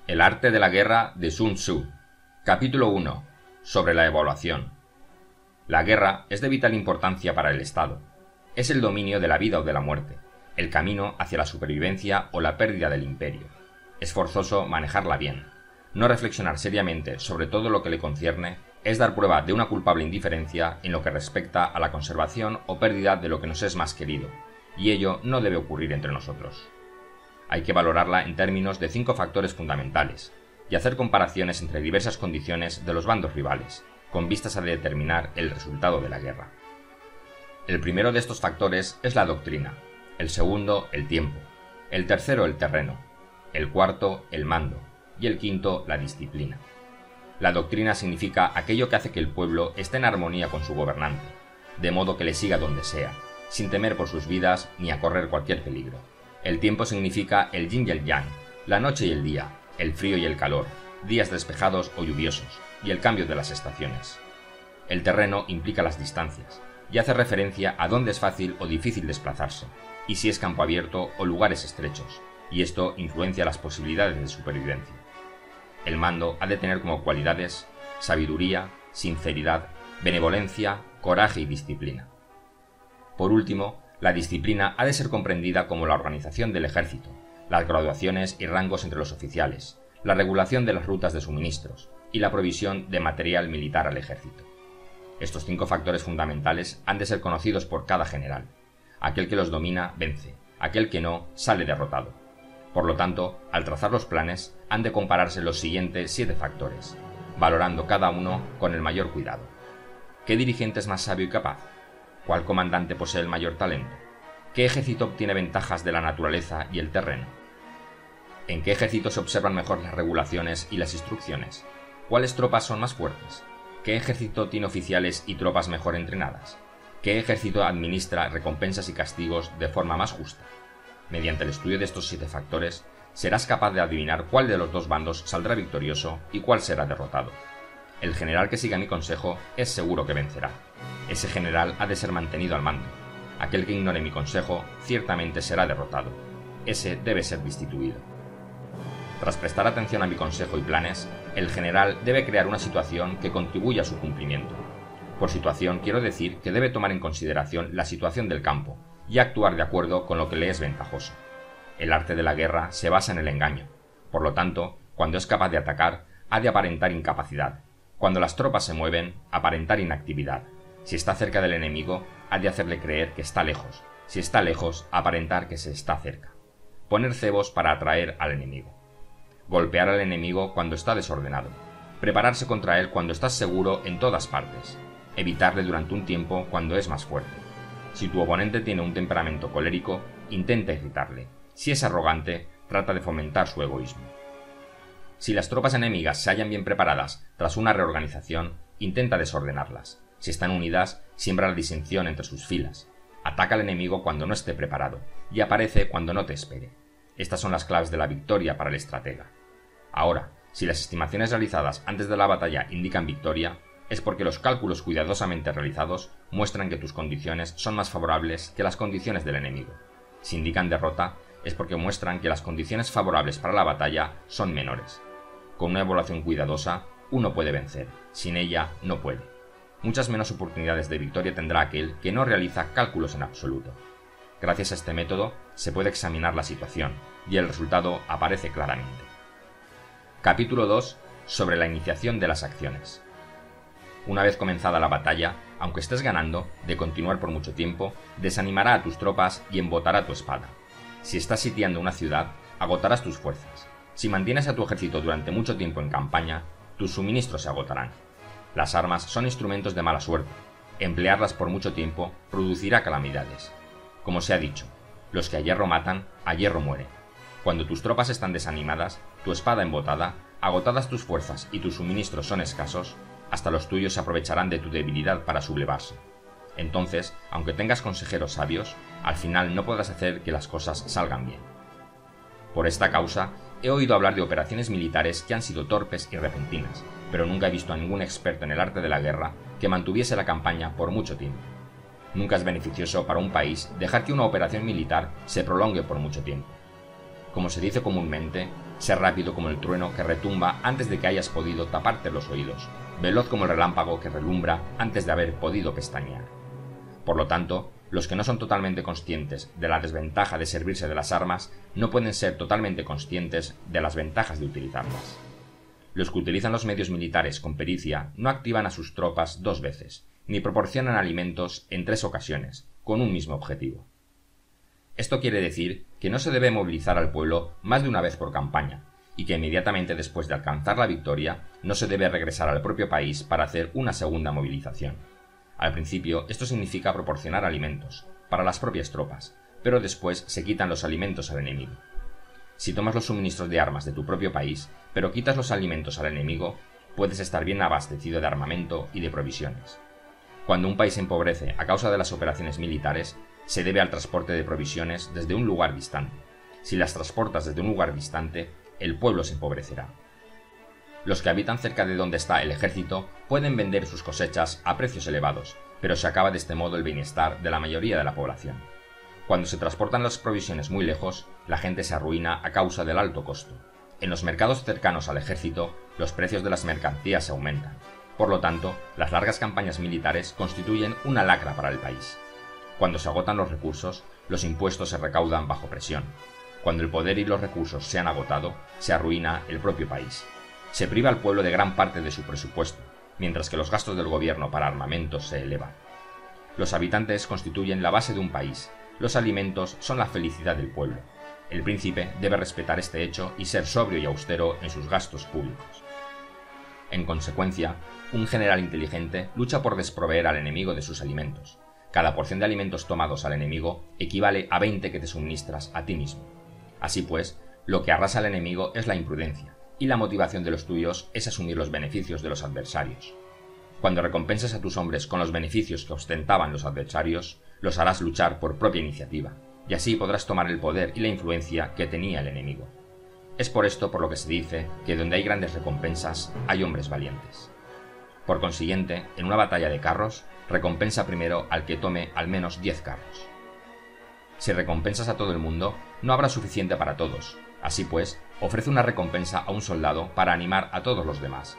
El arte de la guerra de Sun Tzu. Capítulo 1. Sobre la evaluación. La guerra es de vital importancia para el Estado. Es el dominio de la vida o de la muerte, el camino hacia la supervivencia o la pérdida del imperio. Es forzoso manejarla bien. No reflexionar seriamente sobre todo lo que le concierne es dar prueba de una culpable indiferencia en lo que respecta a la conservación o pérdida de lo que nos es más querido, y ello no debe ocurrir entre nosotros. Hay que valorarla en términos de 5 factores fundamentales, y hacer comparaciones entre diversas condiciones de los bandos rivales, con vistas a determinar el resultado de la guerra. El primero de estos factores es la doctrina, el segundo el tiempo, el tercero el terreno, el cuarto el mando, y el quinto la disciplina. La doctrina significa aquello que hace que el pueblo esté en armonía con su gobernante, de modo que le siga donde sea, sin temer por sus vidas ni a correr cualquier peligro. El tiempo significa el yin y el yang, la noche y el día, el frío y el calor, días despejados o lluviosos, y el cambio de las estaciones. El terreno implica las distancias, y hace referencia a dónde es fácil o difícil desplazarse, y si es campo abierto o lugares estrechos, y esto influencia las posibilidades de supervivencia. El mando ha de tener como cualidades sabiduría, sinceridad, benevolencia, coraje y disciplina. Por último, la disciplina ha de ser comprendida como la organización del ejército, las graduaciones y rangos entre los oficiales, la regulación de las rutas de suministros y la provisión de material militar al ejército. Estos 5 factores fundamentales han de ser conocidos por cada general. Aquel que los domina vence, aquel que no sale derrotado. Por lo tanto, al trazar los planes, han de compararse los siguientes 7 factores, valorando cada uno con el mayor cuidado. ¿Qué dirigente es más sabio y capaz? ¿Cuál comandante posee el mayor talento? ¿Qué ejército obtiene ventajas de la naturaleza y el terreno? ¿En qué ejército se observan mejor las regulaciones y las instrucciones? ¿Cuáles tropas son más fuertes? ¿Qué ejército tiene oficiales y tropas mejor entrenadas? ¿Qué ejército administra recompensas y castigos de forma más justa? Mediante el estudio de estos 7 factores, serás capaz de adivinar cuál de los 2 bandos saldrá victorioso y cuál será derrotado. El general que siga mi consejo es seguro que vencerá. Ese general ha de ser mantenido al mando. Aquel que ignore mi consejo ciertamente será derrotado. Ese debe ser destituido. Tras prestar atención a mi consejo y planes, el general debe crear una situación que contribuya a su cumplimiento. Por situación quiero decir que debe tomar en consideración la situación del campo y actuar de acuerdo con lo que le es ventajoso. El arte de la guerra se basa en el engaño. Por lo tanto, cuando es capaz de atacar, ha de aparentar incapacidad. Cuando las tropas se mueven, aparentar inactividad. Si está cerca del enemigo, ha de hacerle creer que está lejos. Si está lejos, aparentar que se está cerca. Poner cebos para atraer al enemigo. Golpear al enemigo cuando está desordenado. Prepararse contra él cuando estás seguro en todas partes. Evitarle durante un tiempo cuando es más fuerte. Si tu oponente tiene un temperamento colérico, intenta irritarle. Si es arrogante, trata de fomentar su egoísmo. Si las tropas enemigas se hallan bien preparadas tras una reorganización, intenta desordenarlas. Si están unidas, siembra la disensión entre sus filas. Ataca al enemigo cuando no esté preparado y aparece cuando no te espere. Estas son las claves de la victoria para el estratega. Ahora, si las estimaciones realizadas antes de la batalla indican victoria, es porque los cálculos cuidadosamente realizados muestran que tus condiciones son más favorables que las condiciones del enemigo. Si indican derrota, es porque muestran que las condiciones favorables para la batalla son menores. Con una evaluación cuidadosa, uno puede vencer, sin ella no puede. Muchas menos oportunidades de victoria tendrá aquel que no realiza cálculos en absoluto. Gracias a este método se puede examinar la situación, y el resultado aparece claramente. Capítulo 2. Sobre la iniciación de las acciones. Una vez comenzada la batalla, aunque estés ganando, de continuar por mucho tiempo, desanimará a tus tropas y embotará tu espada. Si estás sitiando una ciudad, agotarás tus fuerzas. Si mantienes a tu ejército durante mucho tiempo en campaña, tus suministros se agotarán. Las armas son instrumentos de mala suerte. Emplearlas por mucho tiempo producirá calamidades. Como se ha dicho, los que a hierro matan, a hierro mueren. Cuando tus tropas están desanimadas, tu espada embotada, agotadas tus fuerzas y tus suministros son escasos, hasta los tuyos se aprovecharán de tu debilidad para sublevarse. Entonces, aunque tengas consejeros sabios, al final no podrás hacer que las cosas salgan bien. Por esta causa, he oído hablar de operaciones militares que han sido torpes y repentinas, pero nunca he visto a ningún experto en el arte de la guerra que mantuviese la campaña por mucho tiempo. Nunca es beneficioso para un país dejar que una operación militar se prolongue por mucho tiempo. Como se dice comúnmente, sé rápido como el trueno que retumba antes de que hayas podido taparte los oídos, veloz como el relámpago que relumbra antes de haber podido pestañear. Por lo tanto, los que no son totalmente conscientes de la desventaja de servirse de las armas no pueden ser totalmente conscientes de las ventajas de utilizarlas. Los que utilizan los medios militares con pericia no activan a sus tropas 2 veces, ni proporcionan alimentos en 3 ocasiones, con un mismo objetivo. Esto quiere decir que no se debe movilizar al pueblo más de una vez por campaña, y que inmediatamente después de alcanzar la victoria no se debe regresar al propio país para hacer una segunda movilización. Al principio esto significa proporcionar alimentos, para las propias tropas, pero después se quitan los alimentos al enemigo. Si tomas los suministros de armas de tu propio país, pero quitas los alimentos al enemigo, puedes estar bien abastecido de armamento y de provisiones. Cuando un país se empobrece a causa de las operaciones militares, se debe al transporte de provisiones desde un lugar distante. Si las transportas desde un lugar distante, el pueblo se empobrecerá. Los que habitan cerca de donde está el ejército pueden vender sus cosechas a precios elevados, pero se acaba de este modo el bienestar de la mayoría de la población. Cuando se transportan las provisiones muy lejos, la gente se arruina a causa del alto costo. En los mercados cercanos al ejército, los precios de las mercancías se aumentan. Por lo tanto, las largas campañas militares constituyen una lacra para el país. Cuando se agotan los recursos, los impuestos se recaudan bajo presión. Cuando el poder y los recursos se han agotado, se arruina el propio país. Se priva al pueblo de gran parte de su presupuesto, mientras que los gastos del gobierno para armamentos se elevan. Los habitantes constituyen la base de un país. Los alimentos son la felicidad del pueblo. El príncipe debe respetar este hecho y ser sobrio y austero en sus gastos públicos. En consecuencia, un general inteligente lucha por desproveer al enemigo de sus alimentos. Cada porción de alimentos tomados al enemigo equivale a 20 que te suministras a ti mismo. Así pues, lo que arrasa al enemigo es la imprudencia, y la motivación de los tuyos es asumir los beneficios de los adversarios. Cuando recompensas a tus hombres con los beneficios que ostentaban los adversarios, los harás luchar por propia iniciativa, y así podrás tomar el poder y la influencia que tenía el enemigo. Es por esto por lo que se dice que donde hay grandes recompensas, hay hombres valientes. Por consiguiente, en una batalla de carros, recompensa primero al que tome al menos 10 carros. Si recompensas a todo el mundo, no habrá suficiente para todos. Así pues, ofrece una recompensa a un soldado para animar a todos los demás.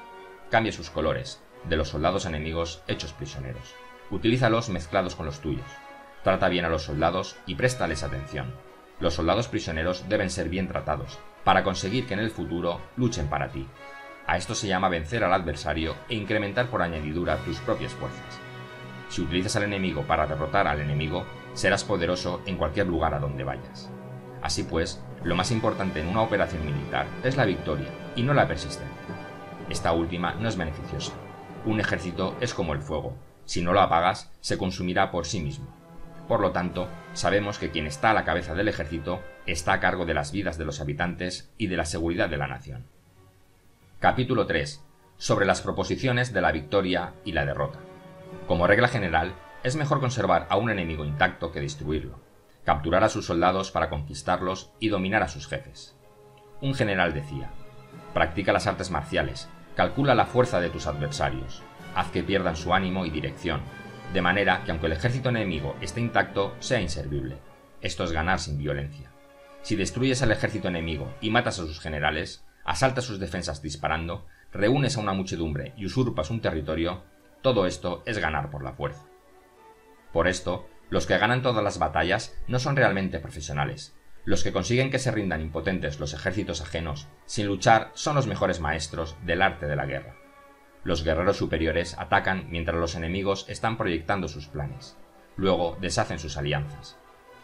Cambia sus colores, de los soldados enemigos hechos prisioneros. Utilízalos mezclados con los tuyos. Trata bien a los soldados y préstales atención. Los soldados prisioneros deben ser bien tratados, para conseguir que en el futuro luchen para ti. A esto se llama vencer al adversario e incrementar por añadidura tus propias fuerzas. Si utilizas al enemigo para derrotar al enemigo, serás poderoso en cualquier lugar a donde vayas. Así pues, lo más importante en una operación militar es la victoria y no la persistencia. Esta última no es beneficiosa. Un ejército es como el fuego. Si no lo apagas, se consumirá por sí mismo. Por lo tanto, sabemos que quien está a la cabeza del ejército está a cargo de las vidas de los habitantes y de la seguridad de la nación. Capítulo 3. Sobre las proposiciones de la victoria y la derrota. Como regla general, es mejor conservar a un enemigo intacto que destruirlo, capturar a sus soldados para conquistarlos y dominar a sus jefes. Un general decía: practica las artes marciales, calcula la fuerza de tus adversarios, haz que pierdan su ánimo y dirección, de manera que aunque el ejército enemigo esté intacto, sea inservible. Esto es ganar sin violencia. Si destruyes al ejército enemigo y matas a sus generales, asaltas sus defensas disparando, reúnes a una muchedumbre y usurpas un territorio, todo esto es ganar por la fuerza. Por esto, los que ganan todas las batallas no son realmente profesionales. Los que consiguen que se rindan impotentes los ejércitos ajenos, sin luchar, son los mejores maestros del arte de la guerra. Los guerreros superiores atacan mientras los enemigos están proyectando sus planes. Luego deshacen sus alianzas.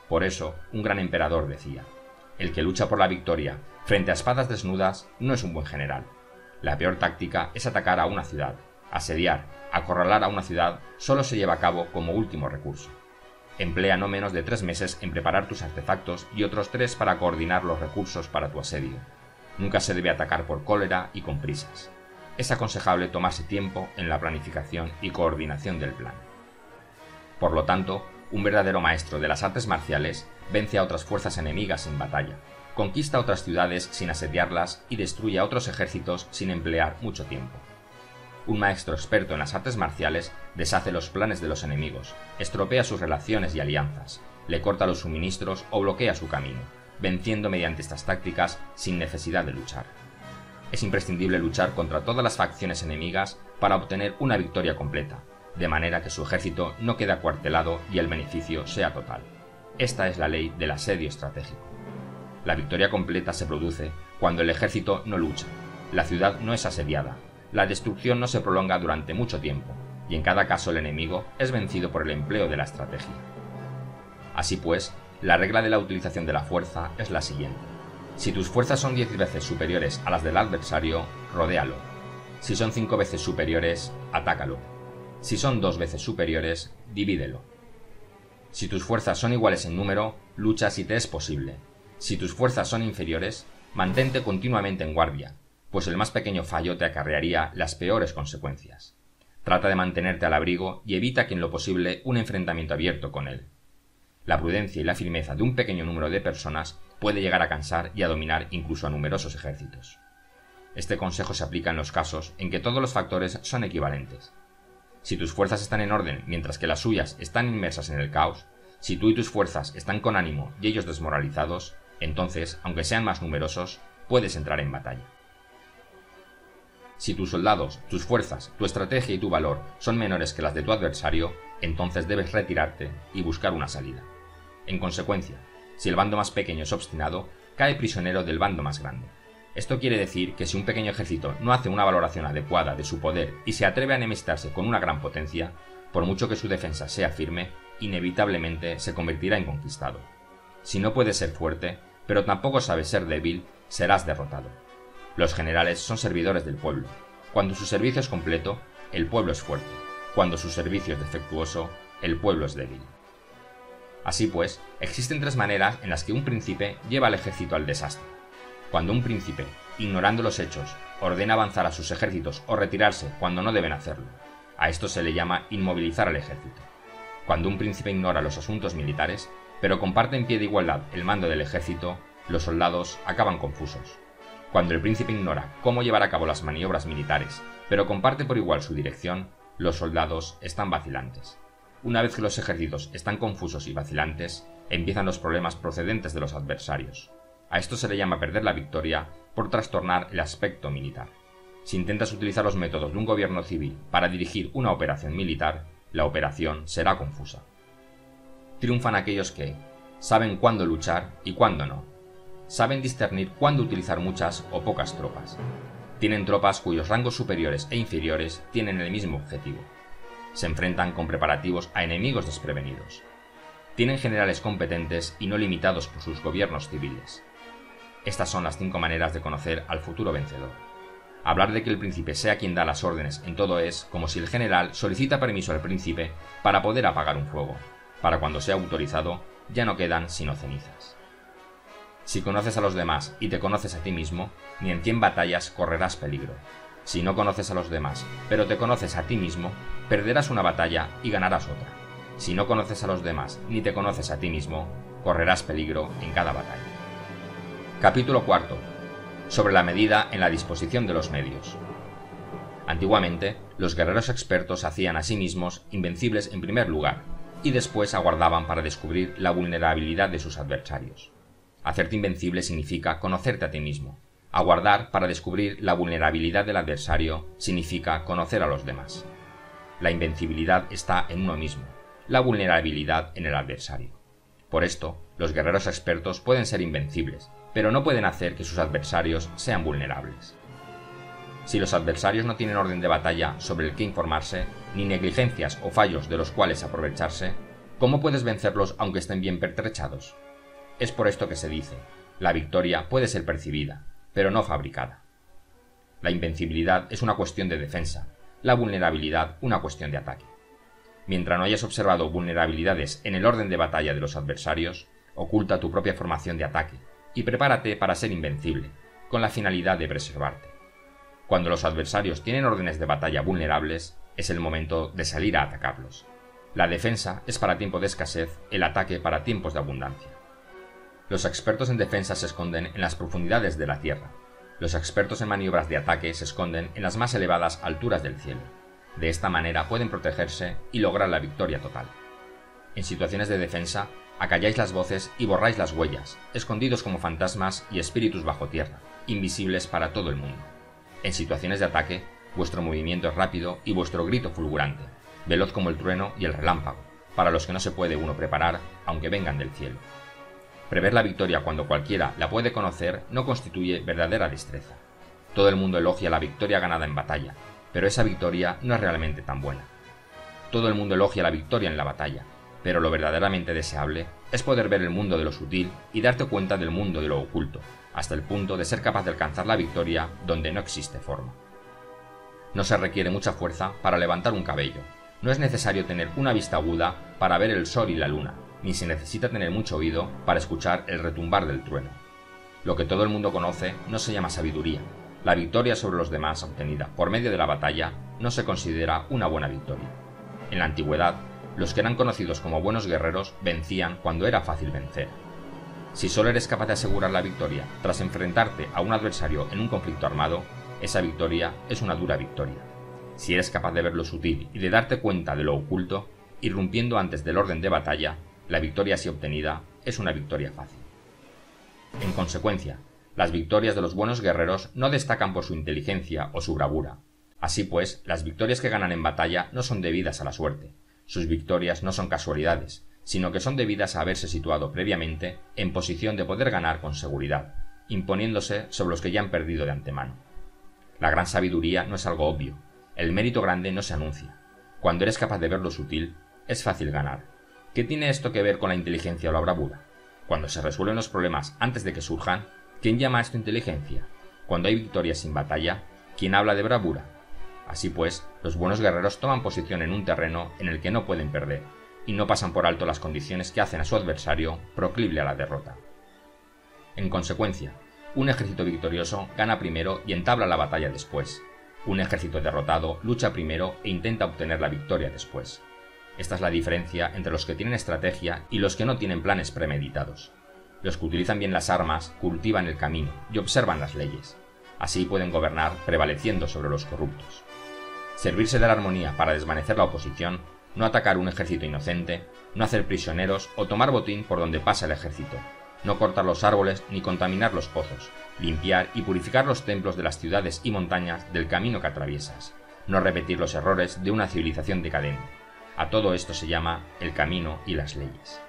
Por eso, un gran emperador decía: el que lucha por la victoria frente a espadas desnudas no es un buen general. La peor táctica es atacar a una ciudad. Asediar, acorralar a una ciudad solo se lleva a cabo como último recurso. Emplea no menos de 3 meses en preparar tus artefactos y otros 3 para coordinar los recursos para tu asedio. Nunca se debe atacar por cólera y con prisas. Es aconsejable tomarse tiempo en la planificación y coordinación del plan. Por lo tanto, un verdadero maestro de las artes marciales vence a otras fuerzas enemigas en batalla, conquista otras ciudades sin asediarlas y destruye a otros ejércitos sin emplear mucho tiempo. Un maestro experto en las artes marciales deshace los planes de los enemigos, estropea sus relaciones y alianzas, le corta los suministros o bloquea su camino, venciendo mediante estas tácticas sin necesidad de luchar. Es imprescindible luchar contra todas las facciones enemigas para obtener una victoria completa, de manera que su ejército no quede acuartelado y el beneficio sea total. Esta es la ley del asedio estratégico. La victoria completa se produce cuando el ejército no lucha, la ciudad no es asediada, la destrucción no se prolonga durante mucho tiempo, y en cada caso el enemigo es vencido por el empleo de la estrategia. Así pues, la regla de la utilización de la fuerza es la siguiente. Si tus fuerzas son 10 veces superiores a las del adversario, rodéalo. Si son 5 veces superiores, atácalo. Si son 2 veces superiores, divídelo. Si tus fuerzas son iguales en número, lucha si te es posible. Si tus fuerzas son inferiores, mantente continuamente en guardia, pues el más pequeño fallo te acarrearía las peores consecuencias. Trata de mantenerte al abrigo y evita que en lo posible un enfrentamiento abierto con él. La prudencia y la firmeza de un pequeño número de personas puede llegar a cansar y a dominar incluso a numerosos ejércitos. Este consejo se aplica en los casos en que todos los factores son equivalentes. Si tus fuerzas están en orden mientras que las suyas están inmersas en el caos, si tú y tus fuerzas están con ánimo y ellos desmoralizados, entonces, aunque sean más numerosos, puedes entrar en batalla. Si tus soldados, tus fuerzas, tu estrategia y tu valor son menores que las de tu adversario, entonces debes retirarte y buscar una salida. En consecuencia, si el bando más pequeño es obstinado, cae prisionero del bando más grande. Esto quiere decir que si un pequeño ejército no hace una valoración adecuada de su poder y se atreve a enemistarse con una gran potencia, por mucho que su defensa sea firme, inevitablemente se convertirá en conquistado. Si no puedes ser fuerte, pero tampoco sabes ser débil, serás derrotado. Los generales son servidores del pueblo. Cuando su servicio es completo, el pueblo es fuerte. Cuando su servicio es defectuoso, el pueblo es débil. Así pues, existen 3 maneras en las que un príncipe lleva al ejército al desastre. Cuando un príncipe, ignorando los hechos, ordena avanzar a sus ejércitos o retirarse cuando no deben hacerlo. A esto se le llama inmovilizar al ejército. Cuando un príncipe ignora los asuntos militares, pero comparte en pie de igualdad el mando del ejército, los soldados acaban confusos. Cuando el príncipe ignora cómo llevar a cabo las maniobras militares, pero comparte por igual su dirección, los soldados están vacilantes. Una vez que los ejércitos están confusos y vacilantes, empiezan los problemas procedentes de los adversarios. A esto se le llama perder la victoria por trastornar el aspecto militar. Si intentas utilizar los métodos de un gobierno civil para dirigir una operación militar, la operación será confusa. Triunfan aquellos que saben cuándo luchar y cuándo no. Saben discernir cuándo utilizar muchas o pocas tropas. Tienen tropas cuyos rangos superiores e inferiores tienen el mismo objetivo. Se enfrentan con preparativos a enemigos desprevenidos. Tienen generales competentes y no limitados por sus gobiernos civiles. Estas son las 5 maneras de conocer al futuro vencedor. Hablar de que el príncipe sea quien da las órdenes en todo es como si el general solicita permiso al príncipe para poder apagar un fuego. Para cuando sea autorizado, ya no quedan sino cenizas. Si conoces a los demás y te conoces a ti mismo, ni en 100 batallas correrás peligro. Si no conoces a los demás, pero te conoces a ti mismo, perderás una batalla y ganarás otra. Si no conoces a los demás ni te conoces a ti mismo, correrás peligro en cada batalla. Capítulo 4. Sobre la medida en la disposición de los medios. Antiguamente, los guerreros expertos hacían a sí mismos invencibles en primer lugar, y después aguardaban para descubrir la vulnerabilidad de sus adversarios. Hacerte invencible significa conocerte a ti mismo. Aguardar para descubrir la vulnerabilidad del adversario significa conocer a los demás. La invencibilidad está en uno mismo, la vulnerabilidad en el adversario. Por esto, los guerreros expertos pueden ser invencibles, pero no pueden hacer que sus adversarios sean vulnerables. Si los adversarios no tienen orden de batalla sobre el que informarse, ni negligencias o fallos de los cuales aprovecharse, ¿cómo puedes vencerlos aunque estén bien pertrechados? Es por esto que se dice, la victoria puede ser percibida, pero no fabricada. La invencibilidad es una cuestión de defensa, la vulnerabilidad una cuestión de ataque. Mientras no hayas observado vulnerabilidades en el orden de batalla de los adversarios, oculta tu propia formación de ataque y prepárate para ser invencible, con la finalidad de preservarte. Cuando los adversarios tienen órdenes de batalla vulnerables, es el momento de salir a atacarlos. La defensa es para tiempo de escasez, el ataque para tiempos de abundancia. Los expertos en defensa se esconden en las profundidades de la tierra. Los expertos en maniobras de ataque se esconden en las más elevadas alturas del cielo. De esta manera pueden protegerse y lograr la victoria total. En situaciones de defensa, Acalláis las voces y borráis las huellas, escondidos como fantasmas y espíritus bajo tierra, invisibles para todo el mundo. En situaciones de ataque, vuestro movimiento es rápido y vuestro grito fulgurante, veloz como el trueno y el relámpago, para los que no se puede uno preparar, aunque vengan del cielo. Prever la victoria cuando cualquiera la puede conocer no constituye verdadera destreza. Todo el mundo elogia la victoria ganada en batalla, pero esa victoria no es realmente tan buena. Todo el mundo elogia la victoria en la batalla, pero lo verdaderamente deseable es poder ver el mundo de lo sutil y darte cuenta del mundo de lo oculto, hasta el punto de ser capaz de alcanzar la victoria donde no existe forma. No se requiere mucha fuerza para levantar un cabello, no es necesario tener una vista aguda para ver el sol y la luna, ni se necesita tener mucho oído para escuchar el retumbar del trueno. Lo que todo el mundo conoce no se llama sabiduría. La victoria sobre los demás obtenida por medio de la batalla no se considera una buena victoria. En la antigüedad, los que eran conocidos como buenos guerreros vencían cuando era fácil vencer. Si solo eres capaz de asegurar la victoria tras enfrentarte a un adversario en un conflicto armado, esa victoria es una dura victoria. Si eres capaz de ver lo sutil y de darte cuenta de lo oculto, irrumpiendo antes del orden de batalla, la victoria así obtenida es una victoria fácil. En consecuencia, las victorias de los buenos guerreros no destacan por su inteligencia o su bravura. Así pues, las victorias que ganan en batalla no son debidas a la suerte. Sus victorias no son casualidades, sino que son debidas a haberse situado previamente en posición de poder ganar con seguridad, imponiéndose sobre los que ya han perdido de antemano. La gran sabiduría no es algo obvio. El mérito grande no se anuncia. Cuando eres capaz de ver lo sutil, es fácil ganar. ¿Qué tiene esto que ver con la inteligencia o la bravura? Cuando se resuelven los problemas antes de que surjan, ¿quién llama a esto inteligencia? Cuando hay victorias sin batalla, ¿quién habla de bravura? Así pues, los buenos guerreros toman posición en un terreno en el que no pueden perder, y no pasan por alto las condiciones que hacen a su adversario proclive a la derrota. En consecuencia, un ejército victorioso gana primero y entabla la batalla después. Un ejército derrotado lucha primero e intenta obtener la victoria después. Esta es la diferencia entre los que tienen estrategia y los que no tienen planes premeditados. Los que utilizan bien las armas cultivan el camino y observan las leyes. Así pueden gobernar prevaleciendo sobre los corruptos. Servirse de la armonía para desvanecer la oposición, no atacar un ejército inocente, no hacer prisioneros o tomar botín por donde pasa el ejército, no cortar los árboles ni contaminar los pozos, limpiar y purificar los templos de las ciudades y montañas del camino que atraviesas, no repetir los errores de una civilización decadente. A todo esto se llama el camino y las leyes.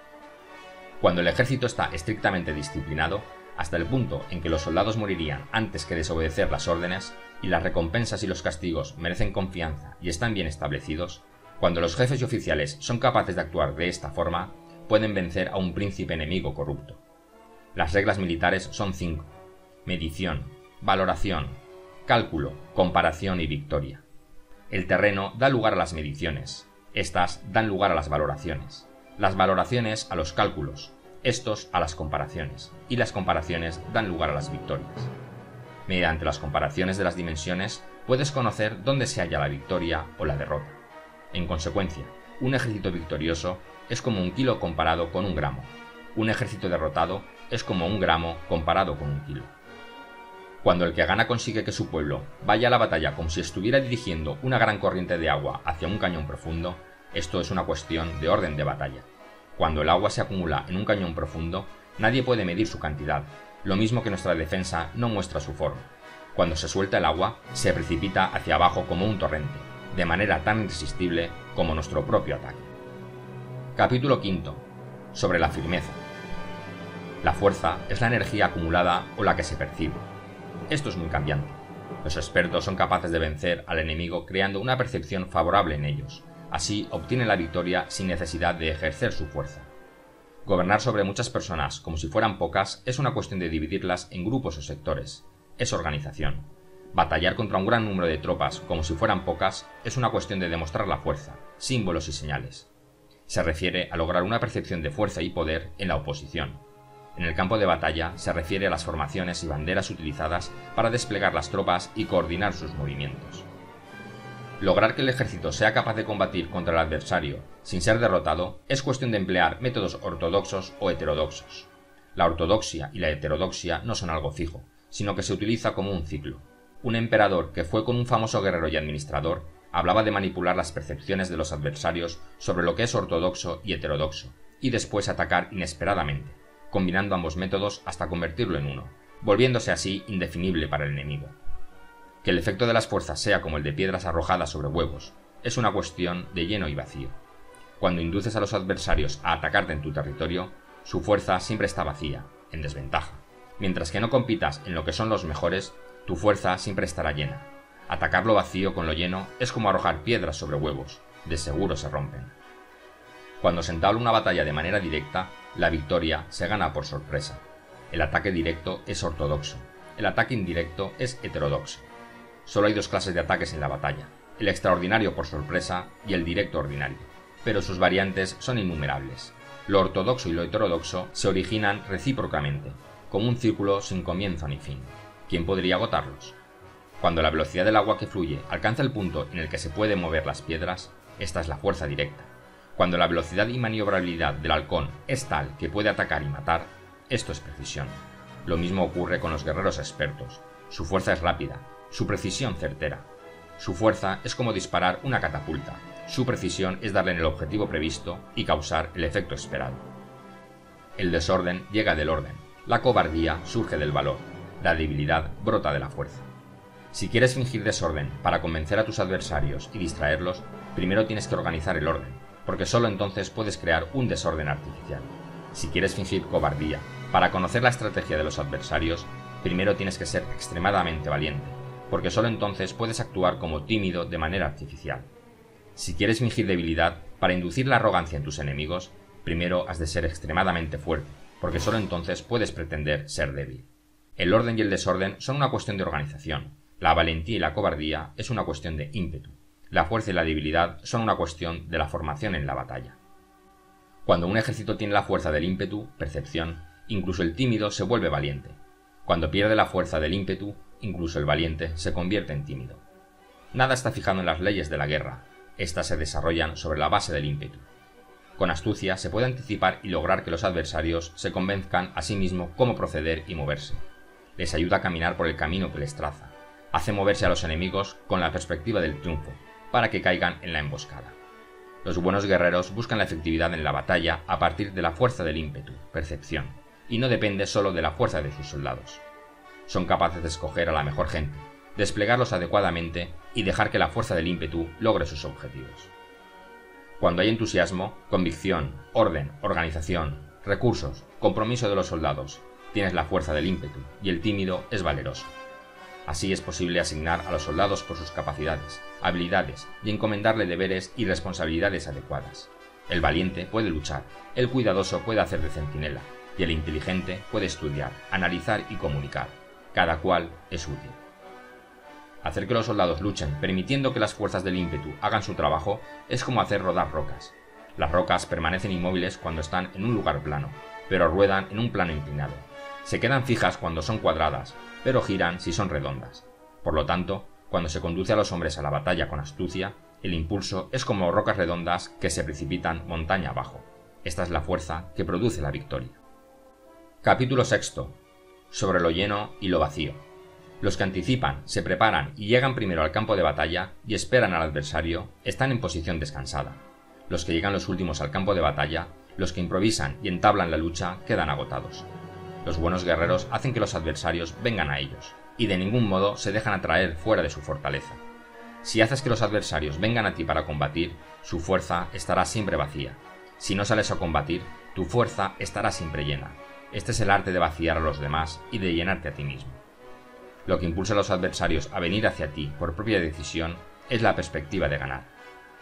Cuando el ejército está estrictamente disciplinado, hasta el punto en que los soldados morirían antes que desobedecer las órdenes, y las recompensas y los castigos merecen confianza y están bien establecidos, cuando los jefes y oficiales son capaces de actuar de esta forma, pueden vencer a un príncipe enemigo corrupto. Las reglas militares son 5: medición, valoración, cálculo, comparación y victoria. El terreno da lugar a las mediciones. Estas dan lugar a las valoraciones, las valoraciones a los cálculos, estos a las comparaciones, y las comparaciones dan lugar a las victorias. Mediante las comparaciones de las dimensiones puedes conocer dónde se halla la victoria o la derrota. En consecuencia, un ejército victorioso es como un kilo comparado con un gramo. Un ejército derrotado es como un gramo comparado con un kilo. Cuando el que gana consigue que su pueblo vaya a la batalla como si estuviera dirigiendo una gran corriente de agua hacia un cañón profundo, esto es una cuestión de orden de batalla. Cuando el agua se acumula en un cañón profundo, nadie puede medir su cantidad, lo mismo que nuestra defensa no muestra su forma. Cuando se suelta el agua, se precipita hacia abajo como un torrente, de manera tan irresistible como nuestro propio ataque. Capítulo 5. Sobre la firmeza. La fuerza es la energía acumulada o la que se percibe. Esto es muy cambiante. Los expertos son capaces de vencer al enemigo creando una percepción favorable en ellos. Así obtienen la victoria sin necesidad de ejercer su fuerza. Gobernar sobre muchas personas como si fueran pocas es una cuestión de dividirlas en grupos o sectores. Es organización. Batallar contra un gran número de tropas como si fueran pocas es una cuestión de demostrar la fuerza, símbolos y señales. Se refiere a lograr una percepción de fuerza y poder en la oposición. En el campo de batalla se refiere a las formaciones y banderas utilizadas para desplegar las tropas y coordinar sus movimientos. Lograr que el ejército sea capaz de combatir contra el adversario sin ser derrotado es cuestión de emplear métodos ortodoxos o heterodoxos. La ortodoxia y la heterodoxia no son algo fijo, sino que se utiliza como un ciclo. Un emperador que fue con un famoso guerrero y administrador hablaba de manipular las percepciones de los adversarios sobre lo que es ortodoxo y heterodoxo, y después atacar inesperadamente, combinando ambos métodos hasta convertirlo en uno, volviéndose así indefinible para el enemigo. Que el efecto de las fuerzas sea como el de piedras arrojadas sobre huevos, es una cuestión de lleno y vacío. Cuando induces a los adversarios a atacarte en tu territorio, su fuerza siempre está vacía, en desventaja. Mientras que no compitas en lo que son los mejores, tu fuerza siempre estará llena. Atacar lo vacío con lo lleno es como arrojar piedras sobre huevos, de seguro se rompen. Cuando se entabla una batalla de manera directa, la victoria se gana por sorpresa. El ataque directo es ortodoxo, el ataque indirecto es heterodoxo. Solo hay dos clases de ataques en la batalla, el extraordinario por sorpresa y el directo ordinario, pero sus variantes son innumerables. Lo ortodoxo y lo heterodoxo se originan recíprocamente, como un círculo sin comienzo ni fin. ¿Quién podría agotarlos? Cuando la velocidad del agua que fluye alcanza el punto en el que se pueden mover las piedras, esta es la fuerza directa. Cuando la velocidad y maniobrabilidad del halcón es tal que puede atacar y matar, esto es precisión. Lo mismo ocurre con los guerreros expertos. Su fuerza es rápida, su precisión certera. Su fuerza es como disparar una catapulta, su precisión es darle en el objetivo previsto y causar el efecto esperado. El desorden llega del orden, la cobardía surge del valor, la debilidad brota de la fuerza. Si quieres fingir desorden para convencer a tus adversarios y distraerlos, primero tienes que organizar el orden, porque solo entonces puedes crear un desorden artificial. Si quieres fingir cobardía para conocer la estrategia de los adversarios, primero tienes que ser extremadamente valiente, porque solo entonces puedes actuar como tímido de manera artificial. Si quieres fingir debilidad para inducir la arrogancia en tus enemigos, primero has de ser extremadamente fuerte, porque solo entonces puedes pretender ser débil. El orden y el desorden son una cuestión de organización, la valentía y la cobardía es una cuestión de ímpetu, la fuerza y la debilidad son una cuestión de la formación en la batalla. Cuando un ejército tiene la fuerza del ímpetu, percepción, incluso el tímido se vuelve valiente. Cuando pierde la fuerza del ímpetu, incluso el valiente se convierte en tímido. Nada está fijado en las leyes de la guerra, estas se desarrollan sobre la base del ímpetu. Con astucia se puede anticipar y lograr que los adversarios se convenzcan a sí mismos cómo proceder y moverse. Les ayuda a caminar por el camino que les traza. Hace moverse a los enemigos con la perspectiva del triunfo, para que caigan en la emboscada. Los buenos guerreros buscan la efectividad en la batalla a partir de la fuerza del ímpetu, percepción, y no depende solo de la fuerza de sus soldados. Son capaces de escoger a la mejor gente, desplegarlos adecuadamente y dejar que la fuerza del ímpetu logre sus objetivos. Cuando hay entusiasmo, convicción, orden, organización, recursos, compromiso de los soldados, tienes la fuerza del ímpetu y el tímido es valeroso. Así es posible asignar a los soldados por sus capacidades, habilidades y encomendarle deberes y responsabilidades adecuadas. El valiente puede luchar, el cuidadoso puede hacer de centinela y el inteligente puede estudiar, analizar y comunicar. Cada cual es útil. Hacer que los soldados luchen permitiendo que las fuerzas del ímpetu hagan su trabajo es como hacer rodar rocas. Las rocas permanecen inmóviles cuando están en un lugar plano, pero ruedan en un plano inclinado. Se quedan fijas cuando son cuadradas, pero giran si son redondas. Por lo tanto, cuando se conduce a los hombres a la batalla con astucia, el impulso es como rocas redondas que se precipitan montaña abajo. Esta es la fuerza que produce la victoria. Capítulo 6. Sobre lo lleno y lo vacío. Los que anticipan, se preparan y llegan primero al campo de batalla y esperan al adversario están en posición descansada. Los que llegan los últimos al campo de batalla, los que improvisan y entablan la lucha, quedan agotados. Los buenos guerreros hacen que los adversarios vengan a ellos, y de ningún modo se dejan atraer fuera de su fortaleza. Si haces que los adversarios vengan a ti para combatir, su fuerza estará siempre vacía. Si no sales a combatir, tu fuerza estará siempre llena. Este es el arte de vaciar a los demás y de llenarte a ti mismo. Lo que impulsa a los adversarios a venir hacia ti por propia decisión es la perspectiva de ganar.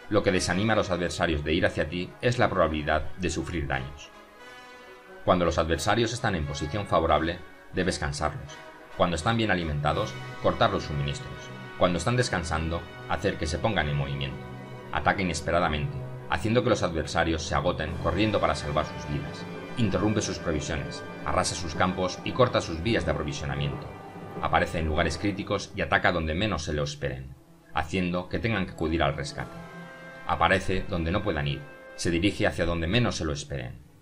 Lo que desanima a los adversarios de ir hacia ti es la probabilidad de sufrir daños. Cuando los adversarios están en posición favorable, debes cansarlos. Cuando están bien alimentados, cortar los suministros. Cuando están descansando, hacer que se pongan en movimiento. Ataca inesperadamente, haciendo que los adversarios se agoten corriendo para salvar sus vidas. Interrumpe sus provisiones, arrasa sus campos y corta sus vías de aprovisionamiento. Aparece en lugares críticos y ataca donde menos se lo esperen, haciendo que tengan que acudir al rescate. Aparece donde no puedan ir, se dirige hacia donde menos se lo esperen.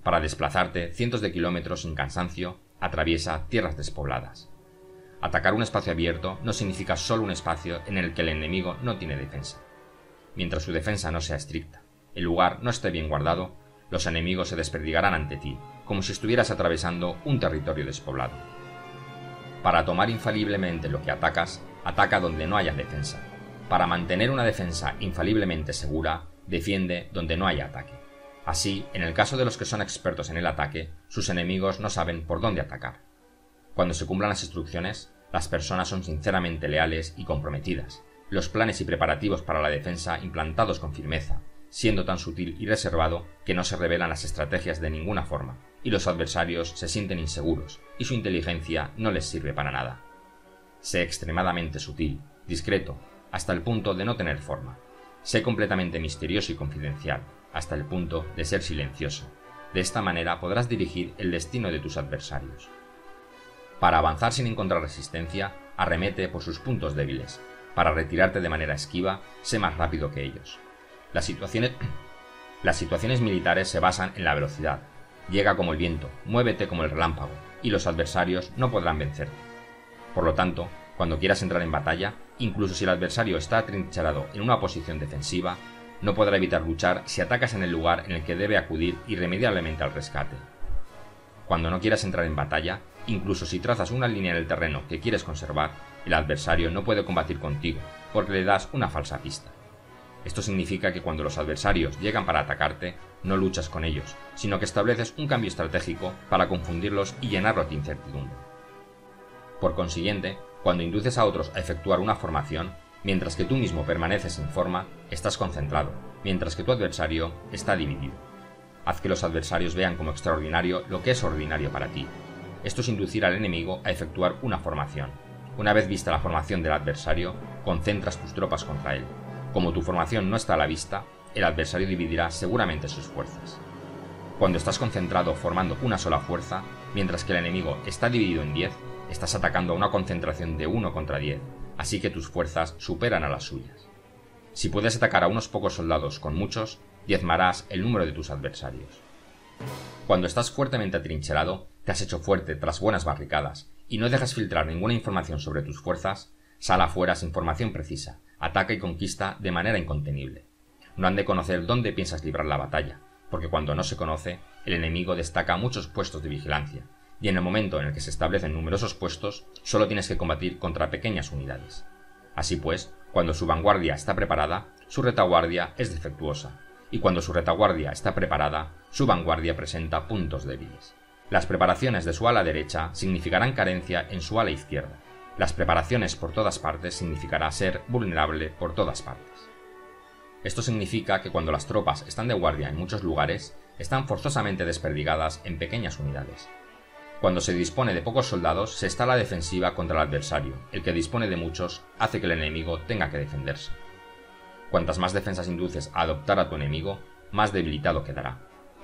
Para desplazarte cientos de kilómetros sin cansancio, atraviesa tierras despobladas. Atacar un espacio abierto no significa solo un espacio en el que el enemigo no tiene defensa. Mientras su defensa no sea estricta, el lugar no esté bien guardado, Los enemigos se desperdigarán ante ti, como si estuvieras atravesando un territorio despoblado. Para tomar infaliblemente lo que atacas, ataca donde no haya defensa. Para mantener una defensa infaliblemente segura, defiende donde no haya ataque. Así, en el caso de los que son expertos en el ataque, sus enemigos no saben por dónde atacar. Cuando se cumplan las instrucciones, las personas son sinceramente leales y comprometidas, los planes y preparativos para la defensa implantados con firmeza, siendo tan sutil y reservado que no se revelan las estrategias de ninguna forma, y los adversarios se sienten inseguros, y su inteligencia no les sirve para nada. Sé extremadamente sutil, discreto, hasta el punto de no tener forma. Sé completamente misterioso y confidencial, hasta el punto de ser silencioso. De esta manera podrás dirigir el destino de tus adversarios. Para avanzar sin encontrar resistencia, arremete por sus puntos débiles. Para retirarte de manera esquiva, sé más rápido que ellos. Las situaciones militares se basan en la velocidad. Llega como el viento, muévete como el relámpago, y los adversarios no podrán vencerte. Por lo tanto, cuando quieras entrar en batalla, incluso si el adversario está atrincherado en una posición defensiva, no podrá evitar luchar si atacas en el lugar en el que debe acudir irremediablemente al rescate. Cuando no quieras entrar en batalla, incluso si trazas una línea en el terreno que quieres conservar, el adversario no puede combatir contigo, porque le das una falsa pista. Esto significa que cuando los adversarios llegan para atacarte, no luchas con ellos, sino que estableces un cambio estratégico para confundirlos y llenarlos de incertidumbre. Por consiguiente, cuando induces a otros a efectuar una formación, mientras que tú mismo permaneces en forma, estás concentrado, mientras que tu adversario está dividido. Haz que los adversarios vean como extraordinario lo que es ordinario para ti. Esto es inducir al enemigo a efectuar una formación. Una vez vista la formación del adversario, concentras tus tropas contra él. Como tu formación no está a la vista, el adversario dividirá seguramente sus fuerzas. Cuando estás concentrado formando una sola fuerza, mientras que el enemigo está dividido en 10, estás atacando a una concentración de 1 contra 10, así que tus fuerzas superan a las suyas. Si puedes atacar a unos pocos soldados con muchos, diezmarás el número de tus adversarios. Cuando estás fuertemente atrincherado, te has hecho fuerte tras buenas barricadas, y no dejas filtrar ninguna información sobre tus fuerzas, sal afuera sin información precisa, ataca y conquista de manera incontenible. No han de conocer dónde piensas librar la batalla, porque cuando no se conoce, el enemigo destaca muchos puestos de vigilancia, y en el momento en el que se establecen numerosos puestos, solo tienes que combatir contra pequeñas unidades. Así pues, cuando su vanguardia está preparada, su retaguardia es defectuosa, y cuando su retaguardia está preparada, su vanguardia presenta puntos débiles. Las preparaciones de su ala derecha significarán carencia en su ala izquierda. Las preparaciones por todas partes significará ser vulnerable por todas partes. Esto significa que cuando las tropas están de guardia en muchos lugares, están forzosamente desperdigadas en pequeñas unidades. Cuando se dispone de pocos soldados, se está a la defensiva contra el adversario. El que dispone de muchos hace que el enemigo tenga que defenderse. Cuantas más defensas induces a adoptar a tu enemigo, más debilitado quedará.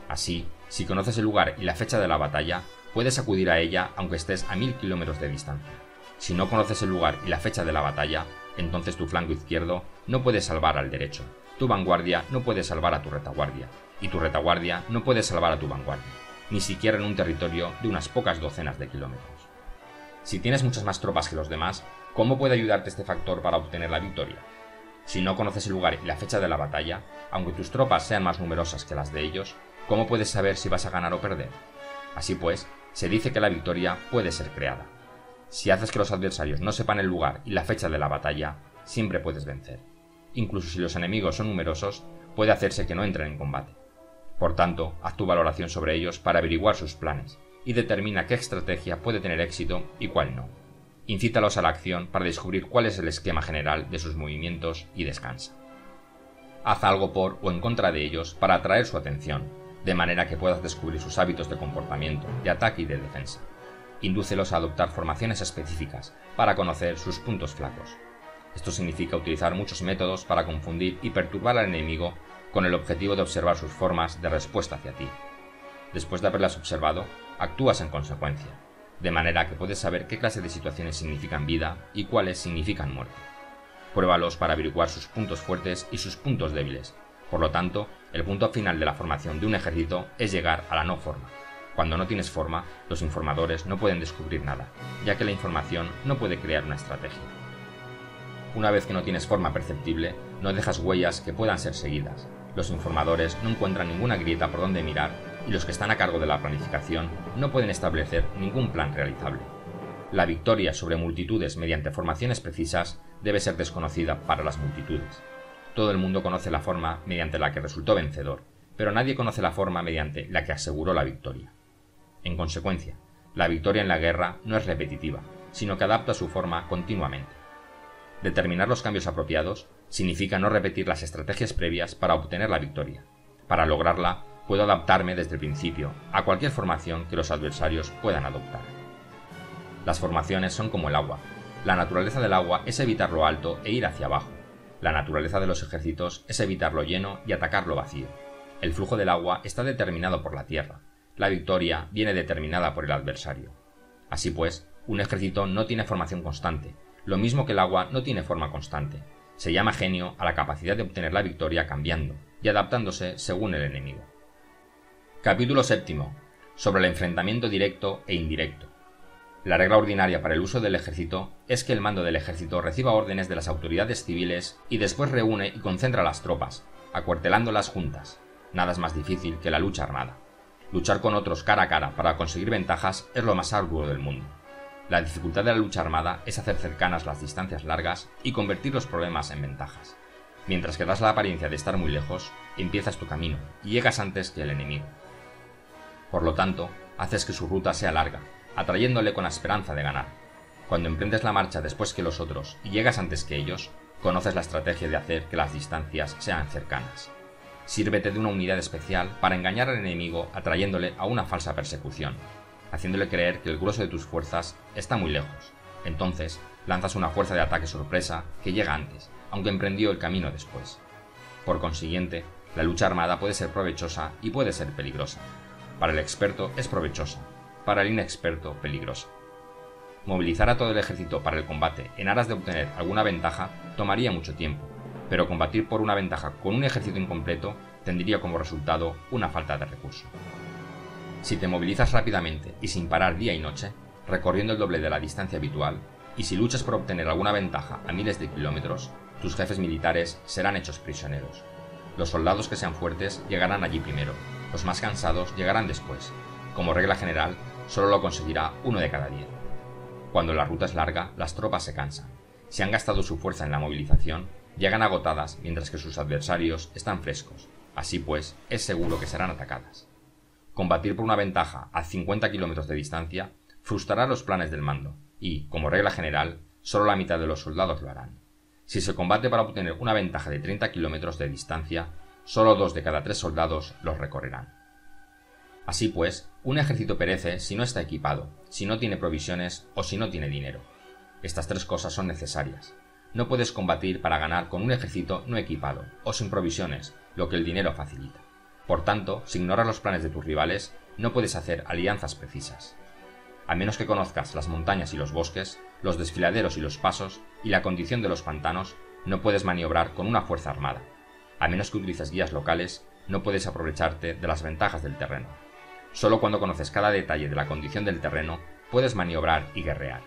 Así, si conoces el lugar y la fecha de la batalla, puedes acudir a ella aunque estés a 1000 kilómetros de distancia. Si no conoces el lugar y la fecha de la batalla, entonces tu flanco izquierdo no puede salvar al derecho, tu vanguardia no puede salvar a tu retaguardia, y tu retaguardia no puede salvar a tu vanguardia, ni siquiera en un territorio de unas pocas docenas de kilómetros. Si tienes muchas más tropas que los demás, ¿cómo puede ayudarte este factor para obtener la victoria? Si no conoces el lugar y la fecha de la batalla, aunque tus tropas sean más numerosas que las de ellos, ¿cómo puedes saber si vas a ganar o perder? Así pues, se dice que la victoria puede ser creada. Si haces que los adversarios no sepan el lugar y la fecha de la batalla, siempre puedes vencer. Incluso si los enemigos son numerosos, puede hacerse que no entren en combate. Por tanto, haz tu valoración sobre ellos para averiguar sus planes, y determina qué estrategia puede tener éxito y cuál no. Incítalos a la acción para descubrir cuál es el esquema general de sus movimientos y descansa. Haz algo por o en contra de ellos para atraer su atención, de manera que puedas descubrir sus hábitos de comportamiento, de ataque y de defensa. Indúcelos a adoptar formaciones específicas para conocer sus puntos flacos. Esto significa utilizar muchos métodos para confundir y perturbar al enemigo con el objetivo de observar sus formas de respuesta hacia ti. Después de haberlas observado, actúas en consecuencia, de manera que puedes saber qué clase de situaciones significan vida y cuáles significan muerte. Pruébalos para averiguar sus puntos fuertes y sus puntos débiles. Por lo tanto, el punto final de la formación de un ejército es llegar a la no forma. Cuando no tienes forma, los informadores no pueden descubrir nada, ya que la información no puede crear una estrategia. Una vez que no tienes forma perceptible, no dejas huellas que puedan ser seguidas. Los informadores no encuentran ninguna grieta por donde mirar y los que están a cargo de la planificación no pueden establecer ningún plan realizable. La victoria sobre multitudes mediante formaciones precisas debe ser desconocida para las multitudes. Todo el mundo conoce la forma mediante la que resultó vencedor, pero nadie conoce la forma mediante la que aseguró la victoria. En consecuencia, la victoria en la guerra no es repetitiva, sino que adapta su forma continuamente. Determinar los cambios apropiados significa no repetir las estrategias previas para obtener la victoria. Para lograrla, puedo adaptarme desde el principio a cualquier formación que los adversarios puedan adoptar. Las formaciones son como el agua. La naturaleza del agua es evitar lo alto e ir hacia abajo. La naturaleza de los ejércitos es evitar lo lleno y atacar lo vacío. El flujo del agua está determinado por la tierra. La victoria viene determinada por el adversario. Así pues, un ejército no tiene formación constante, lo mismo que el agua no tiene forma constante. Se llama genio a la capacidad de obtener la victoria cambiando y adaptándose según el enemigo. Capítulo 7. Sobre el enfrentamiento directo e indirecto. La regla ordinaria para el uso del ejército es que el mando del ejército reciba órdenes de las autoridades civiles y después reúne y concentra las tropas, acuartelándolas juntas. Nada es más difícil que la lucha armada. Luchar con otros cara a cara para conseguir ventajas es lo más arduo del mundo. La dificultad de la lucha armada es hacer cercanas las distancias largas y convertir los problemas en ventajas. Mientras que das la apariencia de estar muy lejos, empiezas tu camino y llegas antes que el enemigo. Por lo tanto, haces que su ruta sea larga, atrayéndole con la esperanza de ganar. Cuando emprendes la marcha después que los otros y llegas antes que ellos, conoces la estrategia de hacer que las distancias sean cercanas. Sírvete de una unidad especial para engañar al enemigo atrayéndole a una falsa persecución, haciéndole creer que el grueso de tus fuerzas está muy lejos. Entonces, lanzas una fuerza de ataque sorpresa que llega antes, aunque emprendió el camino después. Por consiguiente, la lucha armada puede ser provechosa y puede ser peligrosa. Para el experto es provechosa, para el inexperto peligrosa. Movilizar a todo el ejército para el combate en aras de obtener alguna ventaja tomaría mucho tiempo, pero combatir por una ventaja con un ejército incompleto tendría como resultado una falta de recursos. Si te movilizas rápidamente y sin parar día y noche, recorriendo el doble de la distancia habitual, y si luchas por obtener alguna ventaja a miles de kilómetros, tus jefes militares serán hechos prisioneros. Los soldados que sean fuertes llegarán allí primero, los más cansados llegarán después. Como regla general, solo lo conseguirá 1 de cada 10. Cuando la ruta es larga, las tropas se cansan. Si han gastado su fuerza en la movilización, llegan agotadas mientras que sus adversarios están frescos. Así pues, es seguro que serán atacadas. Combatir por una ventaja a 50 kilómetros de distancia frustrará los planes del mando y, como regla general, solo la mitad de los soldados lo harán. Si se combate para obtener una ventaja de 30 kilómetros de distancia, solo 2 de cada 3 soldados los recorrerán. Así pues, un ejército perece si no está equipado, si no tiene provisiones o si no tiene dinero. Estas 3 cosas son necesarias. No puedes combatir para ganar con un ejército no equipado o sin provisiones, lo que el dinero facilita. Por tanto, si ignoras los planes de tus rivales, no puedes hacer alianzas precisas. A menos que conozcas las montañas y los bosques, los desfiladeros y los pasos, y la condición de los pantanos, no puedes maniobrar con una fuerza armada. A menos que utilices guías locales, no puedes aprovecharte de las ventajas del terreno. Solo cuando conoces cada detalle de la condición del terreno, puedes maniobrar y guerrear.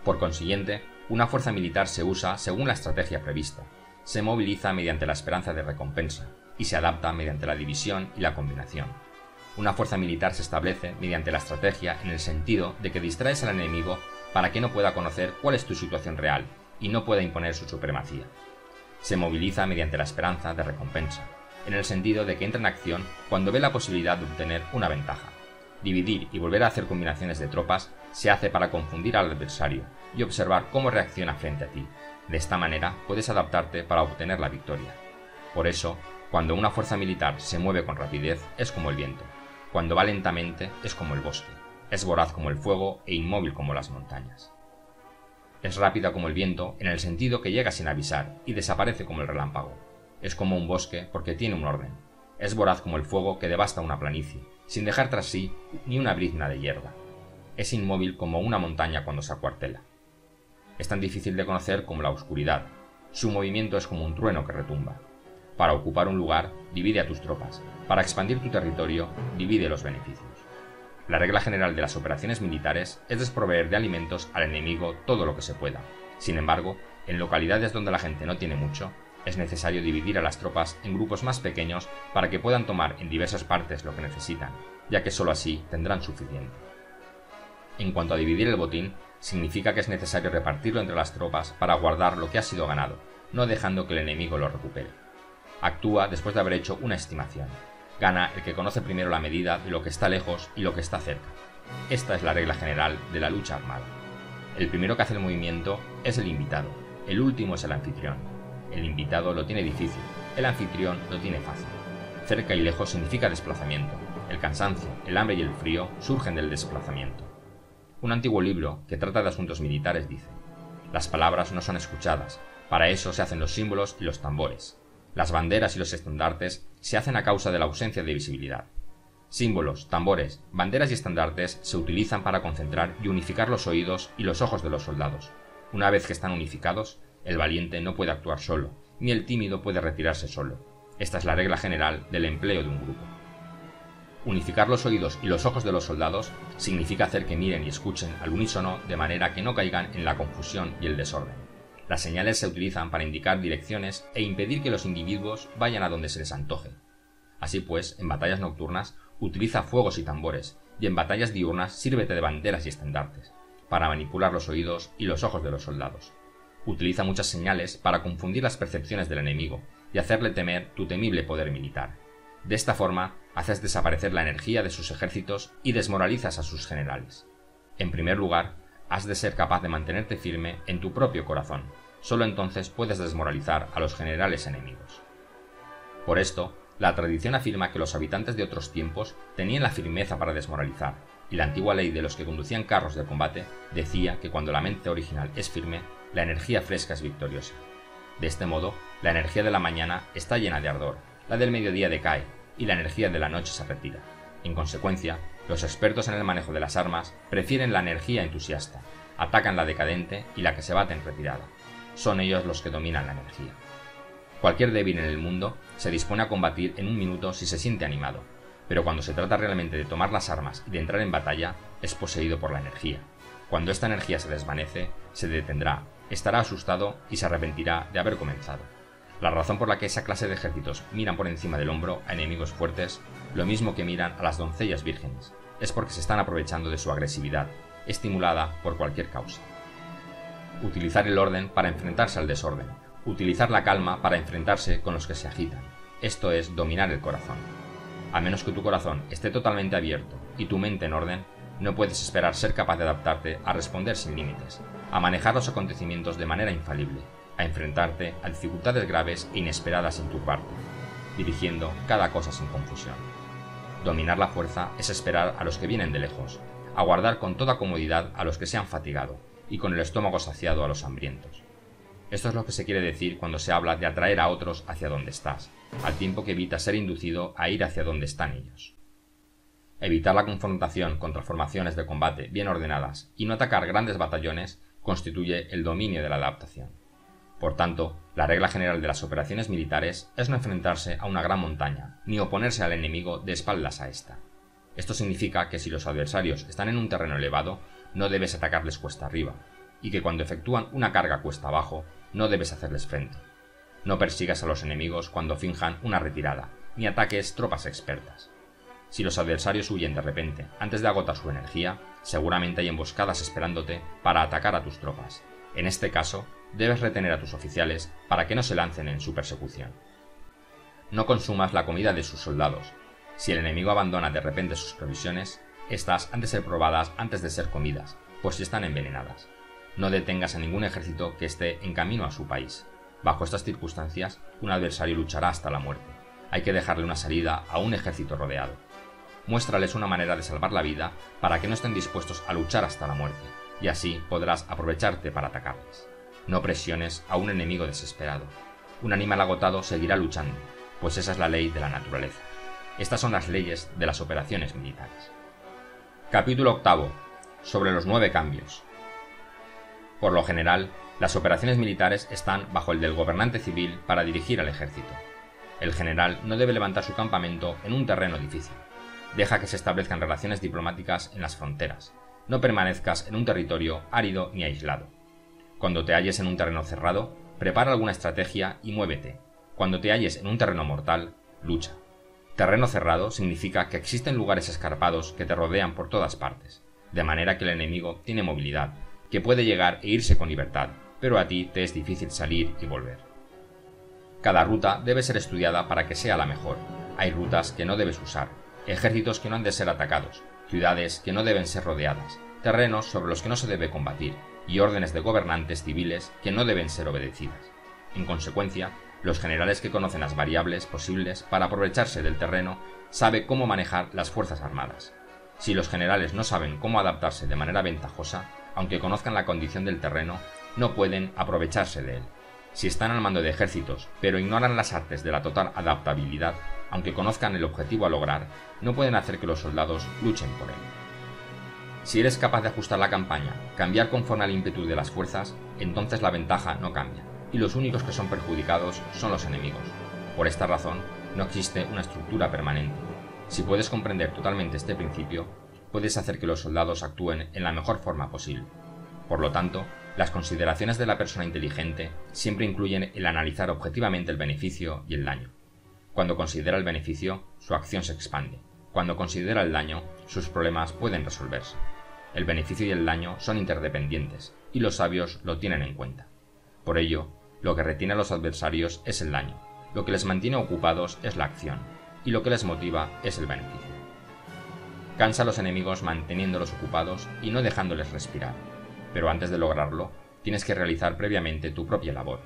Por consiguiente, una fuerza militar se usa según la estrategia prevista, se moviliza mediante la esperanza de recompensa, y se adapta mediante la división y la combinación. Una fuerza militar se establece mediante la estrategia en el sentido de que distraes al enemigo para que no pueda conocer cuál es tu situación real y no pueda imponer su supremacía. Se moviliza mediante la esperanza de recompensa, en el sentido de que entra en acción cuando ve la posibilidad de obtener una ventaja. Dividir y volver a hacer combinaciones de tropas se hace para confundir al adversario y observar cómo reacciona frente a ti. De esta manera puedes adaptarte para obtener la victoria. Por eso, cuando una fuerza militar se mueve con rapidez es como el viento. Cuando va lentamente es como el bosque. Es voraz como el fuego e inmóvil como las montañas. Es rápida como el viento en el sentido que llega sin avisar y desaparece como el relámpago. Es como un bosque porque tiene un orden. Es voraz como el fuego que devasta una planicie, sin dejar tras sí ni una brizna de hierba. Es inmóvil como una montaña cuando se acuartela. Es tan difícil de conocer como la oscuridad. Su movimiento es como un trueno que retumba. Para ocupar un lugar, divide a tus tropas. Para expandir tu territorio, divide los beneficios. La regla general de las operaciones militares es desproveer de alimentos al enemigo todo lo que se pueda. Sin embargo, en localidades donde la gente no tiene mucho, Es necesario dividir a las tropas en grupos más pequeños para que puedan tomar en diversas partes lo que necesitan, ya que sólo así tendrán suficiente. En cuanto a dividir el botín, significa que es necesario repartirlo entre las tropas para guardar lo que ha sido ganado, no dejando que el enemigo lo recupere. Actúa después de haber hecho una estimación. Gana el que conoce primero la medida de lo que está lejos y lo que está cerca. Esta es la regla general de la lucha armada. El primero que hace el movimiento es el invitado, el último es el anfitrión. El invitado lo tiene difícil, el anfitrión lo tiene fácil. Cerca y lejos significa desplazamiento. El cansancio, el hambre y el frío surgen del desplazamiento. Un antiguo libro que trata de asuntos militares dice: las palabras no son escuchadas, para eso se hacen los símbolos y los tambores. Las banderas y los estandartes se hacen a causa de la ausencia de visibilidad. Símbolos, tambores, banderas y estandartes se utilizan para concentrar y unificar los oídos y los ojos de los soldados. Una vez que están unificados, el valiente no puede actuar solo, ni el tímido puede retirarse solo. Esta es la regla general del empleo de un grupo. Unificar los oídos y los ojos de los soldados significa hacer que miren y escuchen al unísono de manera que no caigan en la confusión y el desorden. Las señales se utilizan para indicar direcciones e impedir que los individuos vayan a donde se les antoje. Así pues, en batallas nocturnas, utiliza fuegos y tambores, y en batallas diurnas sírvete de banderas y estandartes, para manipular los oídos y los ojos de los soldados. Utiliza muchas señales para confundir las percepciones del enemigo y hacerle temer tu temible poder militar. De esta forma, haces desaparecer la energía de sus ejércitos y desmoralizas a sus generales. En primer lugar, has de ser capaz de mantenerte firme en tu propio corazón. Solo entonces puedes desmoralizar a los generales enemigos. Por esto, la tradición afirma que los habitantes de otros tiempos tenían la firmeza para desmoralizar, y la antigua ley de los que conducían carros de combate decía que cuando la mente original es firme, la energía fresca es victoriosa. De este modo, la energía de la mañana está llena de ardor, la del mediodía decae, y la energía de la noche se retira. En consecuencia, los expertos en el manejo de las armas prefieren la energía entusiasta, atacan la decadente y la que se bate en retirada. Son ellos los que dominan la energía. Cualquier débil en el mundo se dispone a combatir en un minuto si se siente animado, pero cuando se trata realmente de tomar las armas y de entrar en batalla, es poseído por la energía. Cuando esta energía se desvanece, se detendrá, estará asustado y se arrepentirá de haber comenzado. La razón por la que esa clase de ejércitos miran por encima del hombro a enemigos fuertes, lo mismo que miran a las doncellas vírgenes, es porque se están aprovechando de su agresividad, estimulada por cualquier causa. Utilizar el orden para enfrentarse al desorden, utilizar la calma para enfrentarse con los que se agitan. Esto es dominar el corazón. A menos que tu corazón esté totalmente abierto y tu mente en orden, no puedes esperar ser capaz de adaptarte a responder sin límites, a manejar los acontecimientos de manera infalible, a enfrentarte a dificultades graves e inesperadas sin turbarte, dirigiendo cada cosa sin confusión. Dominar la fuerza es esperar a los que vienen de lejos, aguardar con toda comodidad a los que se han fatigado y con el estómago saciado a los hambrientos. Esto es lo que se quiere decir cuando se habla de atraer a otros hacia donde estás, al tiempo que evitas ser inducido a ir hacia donde están ellos. Evitar la confrontación contra formaciones de combate bien ordenadas y no atacar grandes batallones constituye el dominio de la adaptación. Por tanto, la regla general de las operaciones militares es no enfrentarse a una gran montaña, ni oponerse al enemigo de espaldas a ésta. Esto significa que si los adversarios están en un terreno elevado, no debes atacarles cuesta arriba, y que cuando efectúan una carga cuesta abajo, no debes hacerles frente. No persigas a los enemigos cuando finjan una retirada, ni ataques tropas expertas. Si los adversarios huyen de repente antes de agotar su energía, seguramente hay emboscadas esperándote para atacar a tus tropas. En este caso, debes retener a tus oficiales para que no se lancen en su persecución. No consumas la comida de sus soldados. Si el enemigo abandona de repente sus provisiones, estas han de ser probadas antes de ser comidas, por si están envenenadas. No detengas a ningún ejército que esté en camino a su país. Bajo estas circunstancias, un adversario luchará hasta la muerte. Hay que dejarle una salida a un ejército rodeado. Muéstrales una manera de salvar la vida para que no estén dispuestos a luchar hasta la muerte, y así podrás aprovecharte para atacarles. No presiones a un enemigo desesperado. Un animal agotado seguirá luchando, pues esa es la ley de la naturaleza. Estas son las leyes de las operaciones militares. Capítulo 8. Sobre los 9 cambios. Por lo general, las operaciones militares están bajo el del gobernante civil para dirigir al ejército. El general no debe levantar su campamento en un terreno difícil. Deja que se establezcan relaciones diplomáticas en las fronteras. No permanezcas en un territorio árido ni aislado. Cuando te halles en un terreno cerrado, Prepara alguna estrategia y muévete. Cuando te halles en un terreno mortal, lucha. Terreno cerrado significa que existen lugares escarpados que te rodean por todas partes, de manera que el enemigo tiene movilidad, que puede llegar e irse con libertad, pero a ti te es difícil salir y volver. Cada ruta debe ser estudiada para que sea la mejor. Hay rutas que no debes usar, ejércitos que no han de ser atacados, ciudades que no deben ser rodeadas, terrenos sobre los que no se debe combatir, y órdenes de gobernantes civiles que no deben ser obedecidas. En consecuencia, los generales que conocen las variables posibles para aprovecharse del terreno saben cómo manejar las fuerzas armadas. Si los generales no saben cómo adaptarse de manera ventajosa, aunque conozcan la condición del terreno, no pueden aprovecharse de él. Si están al mando de ejércitos, pero ignoran las artes de la total adaptabilidad, aunque conozcan el objetivo a lograr, no pueden hacer que los soldados luchen por él. Si eres capaz de ajustar la campaña, cambiar conforme al ímpetu de las fuerzas, entonces la ventaja no cambia, y los únicos que son perjudicados son los enemigos. Por esta razón, no existe una estructura permanente. Si puedes comprender totalmente este principio, puedes hacer que los soldados actúen en la mejor forma posible. Por lo tanto, las consideraciones de la persona inteligente siempre incluyen el analizar objetivamente el beneficio y el daño. Cuando considera el beneficio, su acción se expande. Cuando considera el daño, sus problemas pueden resolverse. El beneficio y el daño son interdependientes, y los sabios lo tienen en cuenta. Por ello, lo que retiene a los adversarios es el daño, lo que les mantiene ocupados es la acción, y lo que les motiva es el beneficio. Cansa a los enemigos manteniéndolos ocupados y no dejándoles respirar. Pero antes de lograrlo, tienes que realizar previamente tu propia labor.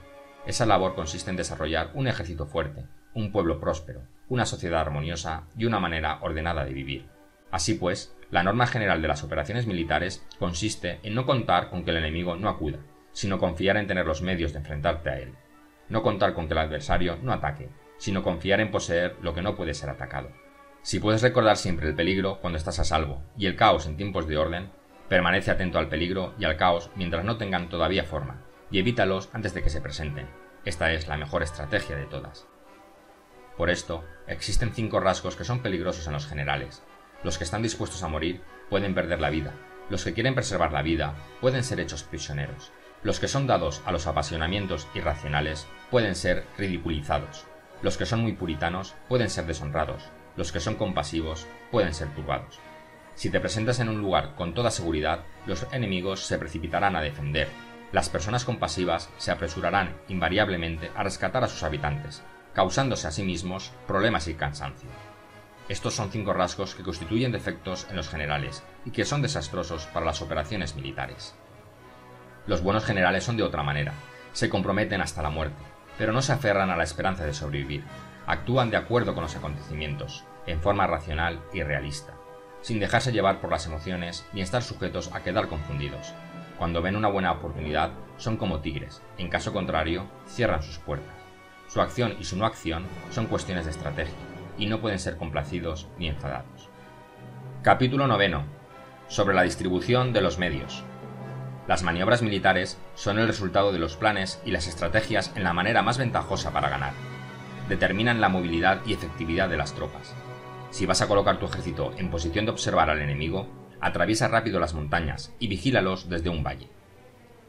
Esa labor consiste en desarrollar un ejército fuerte, un pueblo próspero, una sociedad armoniosa y una manera ordenada de vivir. Así pues, la norma general de las operaciones militares consiste en no contar con que el enemigo no acuda, sino confiar en tener los medios de enfrentarte a él. No contar con que el adversario no ataque, sino confiar en poseer lo que no puede ser atacado. Si puedes recordar siempre el peligro cuando estás a salvo y el caos en tiempos de orden, permanece atento al peligro y al caos mientras no tengan todavía forma, y evítalos antes de que se presenten. Esta es la mejor estrategia de todas. Por esto, existen 5 rasgos que son peligrosos en los generales. Los que están dispuestos a morir pueden perder la vida. Los que quieren preservar la vida pueden ser hechos prisioneros. Los que son dados a los apasionamientos irracionales pueden ser ridiculizados. Los que son muy puritanos pueden ser deshonrados. Los que son compasivos pueden ser turbados. Si te presentas en un lugar con toda seguridad, los enemigos se precipitarán a defender. Las personas compasivas se apresurarán invariablemente a rescatar a sus habitantes, causándose a sí mismos problemas y cansancio. Estos son 5 rasgos que constituyen defectos en los generales y que son desastrosos para las operaciones militares. Los buenos generales son de otra manera, se comprometen hasta la muerte, pero no se aferran a la esperanza de sobrevivir, actúan de acuerdo con los acontecimientos, en forma racional y realista, sin dejarse llevar por las emociones ni estar sujetos a quedar confundidos. Cuando ven una buena oportunidad, son como tigres, en caso contrario, cierran sus puertas. Su acción y su no acción son cuestiones de estrategia, y no pueden ser complacidos ni enfadados. Capítulo 9. Sobre la distribución de los medios. Las maniobras militares son el resultado de los planes y las estrategias en la manera más ventajosa para ganar. Determinan la movilidad y efectividad de las tropas. Si vas a colocar tu ejército en posición de observar al enemigo, atraviesa rápido las montañas y vigílalos desde un valle.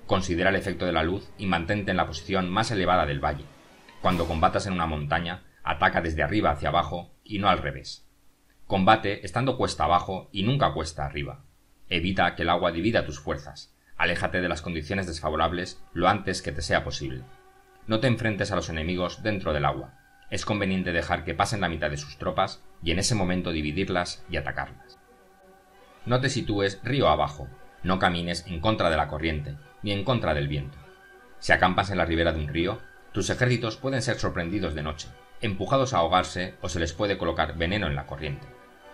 Considera el efecto de la luz y mantente en la posición más elevada del valle. Cuando combatas en una montaña, ataca desde arriba hacia abajo y no al revés. Combate estando cuesta abajo y nunca cuesta arriba. Evita que el agua divida tus fuerzas. Aléjate de las condiciones desfavorables lo antes que te sea posible. No te enfrentes a los enemigos dentro del agua. Es conveniente dejar que pasen la mitad de sus tropas y en ese momento dividirlas y atacarlas. No te sitúes río abajo, no camines en contra de la corriente, ni en contra del viento. Si acampas en la ribera de un río, tus ejércitos pueden ser sorprendidos de noche, empujados a ahogarse o se les puede colocar veneno en la corriente.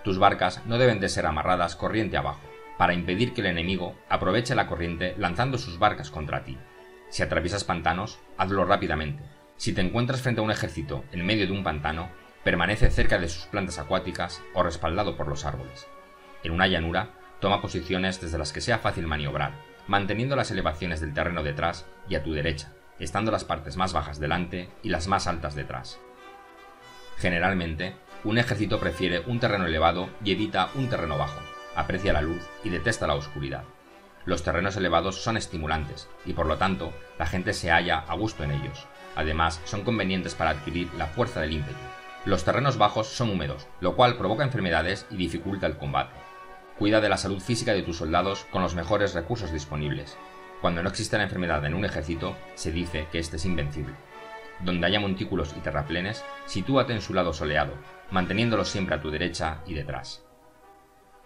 Tus barcas no deben de ser amarradas corriente abajo, para impedir que el enemigo aproveche la corriente lanzando sus barcas contra ti. Si atraviesas pantanos, hazlo rápidamente. Si te encuentras frente a un ejército en medio de un pantano, permanece cerca de sus plantas acuáticas o respaldado por los árboles. En una llanura, toma posiciones desde las que sea fácil maniobrar, manteniendo las elevaciones del terreno detrás y a tu derecha, estando las partes más bajas delante y las más altas detrás. Generalmente, un ejército prefiere un terreno elevado y evita un terreno bajo, aprecia la luz y detesta la oscuridad. Los terrenos elevados son estimulantes y por lo tanto la gente se halla a gusto en ellos. Además, son convenientes para adquirir la fuerza del ímpetu. Los terrenos bajos son húmedos, lo cual provoca enfermedades y dificulta el combate. Cuida de la salud física de tus soldados con los mejores recursos disponibles. Cuando no existe la enfermedad en un ejército, se dice que este es invencible. Donde haya montículos y terraplenes, sitúate en su lado soleado, manteniéndolos siempre a tu derecha y detrás.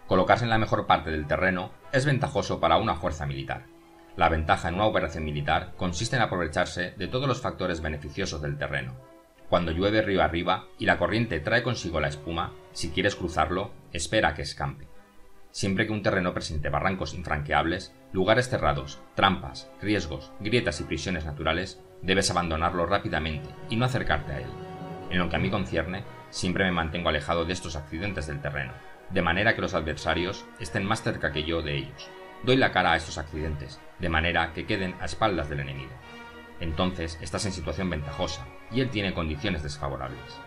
Colocarse en la mejor parte del terreno es ventajoso para una fuerza militar. La ventaja en una operación militar consiste en aprovecharse de todos los factores beneficiosos del terreno. Cuando llueve río arriba y la corriente trae consigo la espuma, si quieres cruzarlo, espera a que escampe. Siempre que un terreno presente barrancos infranqueables, lugares cerrados, trampas, riesgos, grietas y prisiones naturales, debes abandonarlo rápidamente y no acercarte a él. En lo que a mí concierne, siempre me mantengo alejado de estos accidentes del terreno, de manera que los adversarios estén más cerca que yo de ellos. Doy la cara a estos accidentes, de manera que queden a espaldas del enemigo. Entonces estás en situación ventajosa, y él tiene condiciones desfavorables.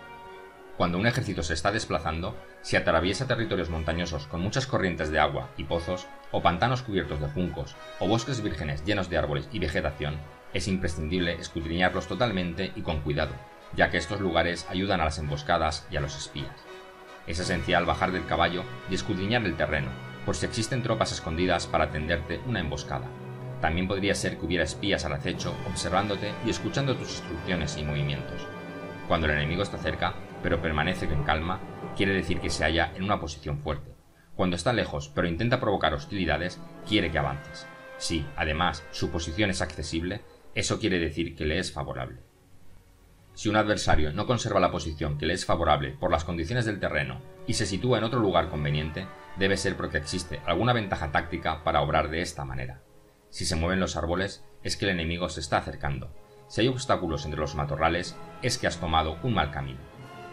Cuando un ejército se está desplazando, si atraviesa territorios montañosos con muchas corrientes de agua y pozos, o pantanos cubiertos de juncos, o bosques vírgenes llenos de árboles y vegetación, es imprescindible escudriñarlos totalmente y con cuidado, ya que estos lugares ayudan a las emboscadas y a los espías. Es esencial bajar del caballo y escudriñar el terreno, por si existen tropas escondidas para tenderte una emboscada. También podría ser que hubiera espías al acecho observándote y escuchando tus instrucciones y movimientos. Cuando el enemigo está cerca, pero permanece en calma, quiere decir que se halla en una posición fuerte. Cuando está lejos, pero intenta provocar hostilidades, quiere que avances. Si, además, su posición es accesible, eso quiere decir que le es favorable. Si un adversario no conserva la posición que le es favorable por las condiciones del terreno y se sitúa en otro lugar conveniente, debe ser porque existe alguna ventaja táctica para obrar de esta manera. Si se mueven los árboles, es que el enemigo se está acercando. Si hay obstáculos entre los matorrales, es que has tomado un mal camino.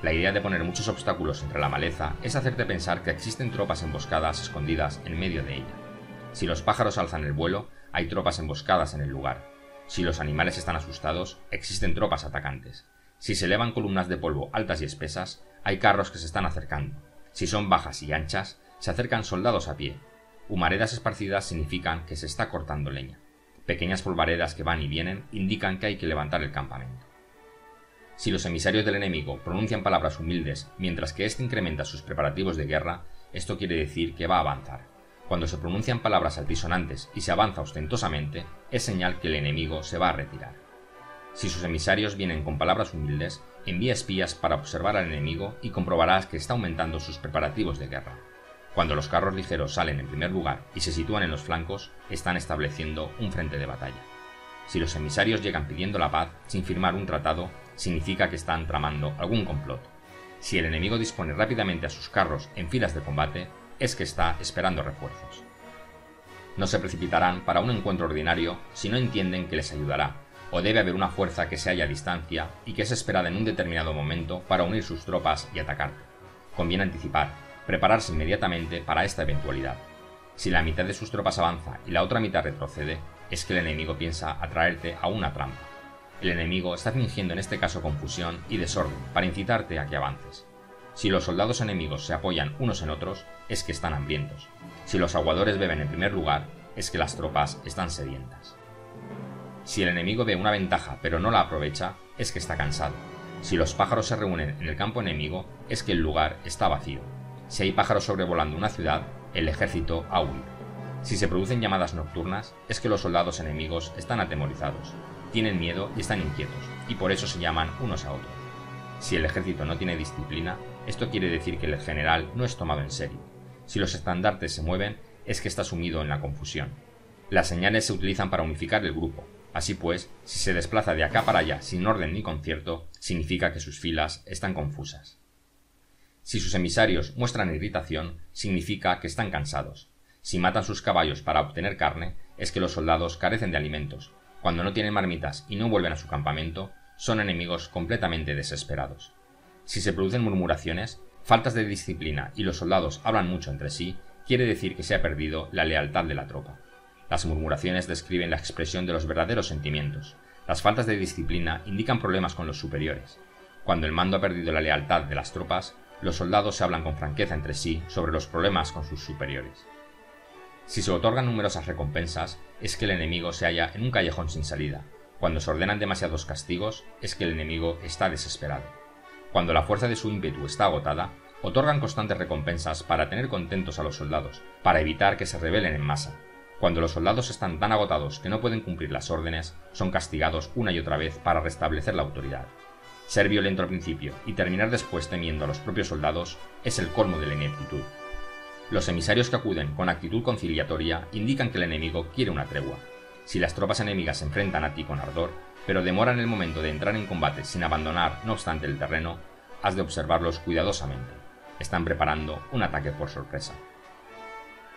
La idea de poner muchos obstáculos entre la maleza es hacerte pensar que existen tropas emboscadas escondidas en medio de ella. Si los pájaros alzan el vuelo, hay tropas emboscadas en el lugar. Si los animales están asustados, existen tropas atacantes. Si se elevan columnas de polvo altas y espesas, hay carros que se están acercando. Si son bajas y anchas, se acercan soldados a pie. Humaredas esparcidas significan que se está cortando leña. Pequeñas polvaredas que van y vienen indican que hay que levantar el campamento. Si los emisarios del enemigo pronuncian palabras humildes mientras que éste incrementa sus preparativos de guerra, esto quiere decir que va a avanzar. Cuando se pronuncian palabras altisonantes y se avanza ostentosamente, es señal que el enemigo se va a retirar. Si sus emisarios vienen con palabras humildes, envía espías para observar al enemigo y comprobarás que está aumentando sus preparativos de guerra. Cuando los carros ligeros salen en primer lugar y se sitúan en los flancos, están estableciendo un frente de batalla. Si los emisarios llegan pidiendo la paz sin firmar un tratado, significa que están tramando algún complot. Si el enemigo dispone rápidamente a sus carros en filas de combate, es que está esperando refuerzos. No se precipitarán para un encuentro ordinario si no entienden que les ayudará, o debe haber una fuerza que se halla a distancia y que es esperada en un determinado momento para unir sus tropas y atacarte. Conviene anticipar, prepararse inmediatamente para esta eventualidad. Si la mitad de sus tropas avanza y la otra mitad retrocede, es que el enemigo piensa atraerte a una trampa. El enemigo está fingiendo en este caso confusión y desorden para incitarte a que avances. Si los soldados enemigos se apoyan unos en otros, es que están hambrientos. Si los aguadores beben en primer lugar, es que las tropas están sedientas. Si el enemigo ve una ventaja pero no la aprovecha, es que está cansado. Si los pájaros se reúnen en el campo enemigo, es que el lugar está vacío. Si hay pájaros sobrevolando una ciudad, el ejército ha huido. Si se producen llamadas nocturnas, es que los soldados enemigos están atemorizados, tienen miedo y están inquietos, y por eso se llaman unos a otros. Si el ejército no tiene disciplina, esto quiere decir que el general no es tomado en serio. Si los estandartes se mueven, es que está sumido en la confusión. Las señales se utilizan para unificar el grupo. Así pues, si se desplaza de acá para allá sin orden ni concierto, significa que sus filas están confusas. Si sus emisarios muestran irritación, significa que están cansados. Si matan sus caballos para obtener carne, es que los soldados carecen de alimentos. Cuando no tienen marmitas y no vuelven a su campamento, son enemigos completamente desesperados. Si se producen murmuraciones, faltas de disciplina y los soldados hablan mucho entre sí, quiere decir que se ha perdido la lealtad de la tropa. Las murmuraciones describen la expresión de los verdaderos sentimientos. Las faltas de disciplina indican problemas con los superiores. Cuando el mando ha perdido la lealtad de las tropas, los soldados se hablan con franqueza entre sí sobre los problemas con sus superiores. Si se otorgan numerosas recompensas, es que el enemigo se halla en un callejón sin salida. Cuando se ordenan demasiados castigos, es que el enemigo está desesperado. Cuando la fuerza de su ímpetu está agotada, otorgan constantes recompensas para tener contentos a los soldados, para evitar que se rebelen en masa. Cuando los soldados están tan agotados que no pueden cumplir las órdenes, son castigados una y otra vez para restablecer la autoridad. Ser violento al principio y terminar después temiendo a los propios soldados es el colmo de la ineptitud. Los emisarios que acuden con actitud conciliatoria indican que el enemigo quiere una tregua. Si las tropas enemigas se enfrentan a ti con ardor, pero demoran el momento de entrar en combate sin abandonar, no obstante, el terreno, has de observarlos cuidadosamente. Están preparando un ataque por sorpresa.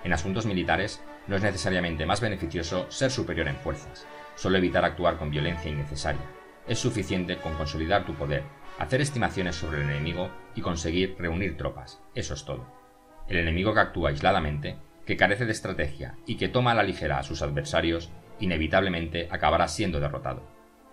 En asuntos militares, no es necesariamente más beneficioso ser superior en fuerzas, solo evitar actuar con violencia innecesaria. Es suficiente con consolidar tu poder, hacer estimaciones sobre el enemigo y conseguir reunir tropas. Eso es todo. El enemigo que actúa aisladamente, que carece de estrategia y que toma a la ligera a sus adversarios, inevitablemente acabará siendo derrotado.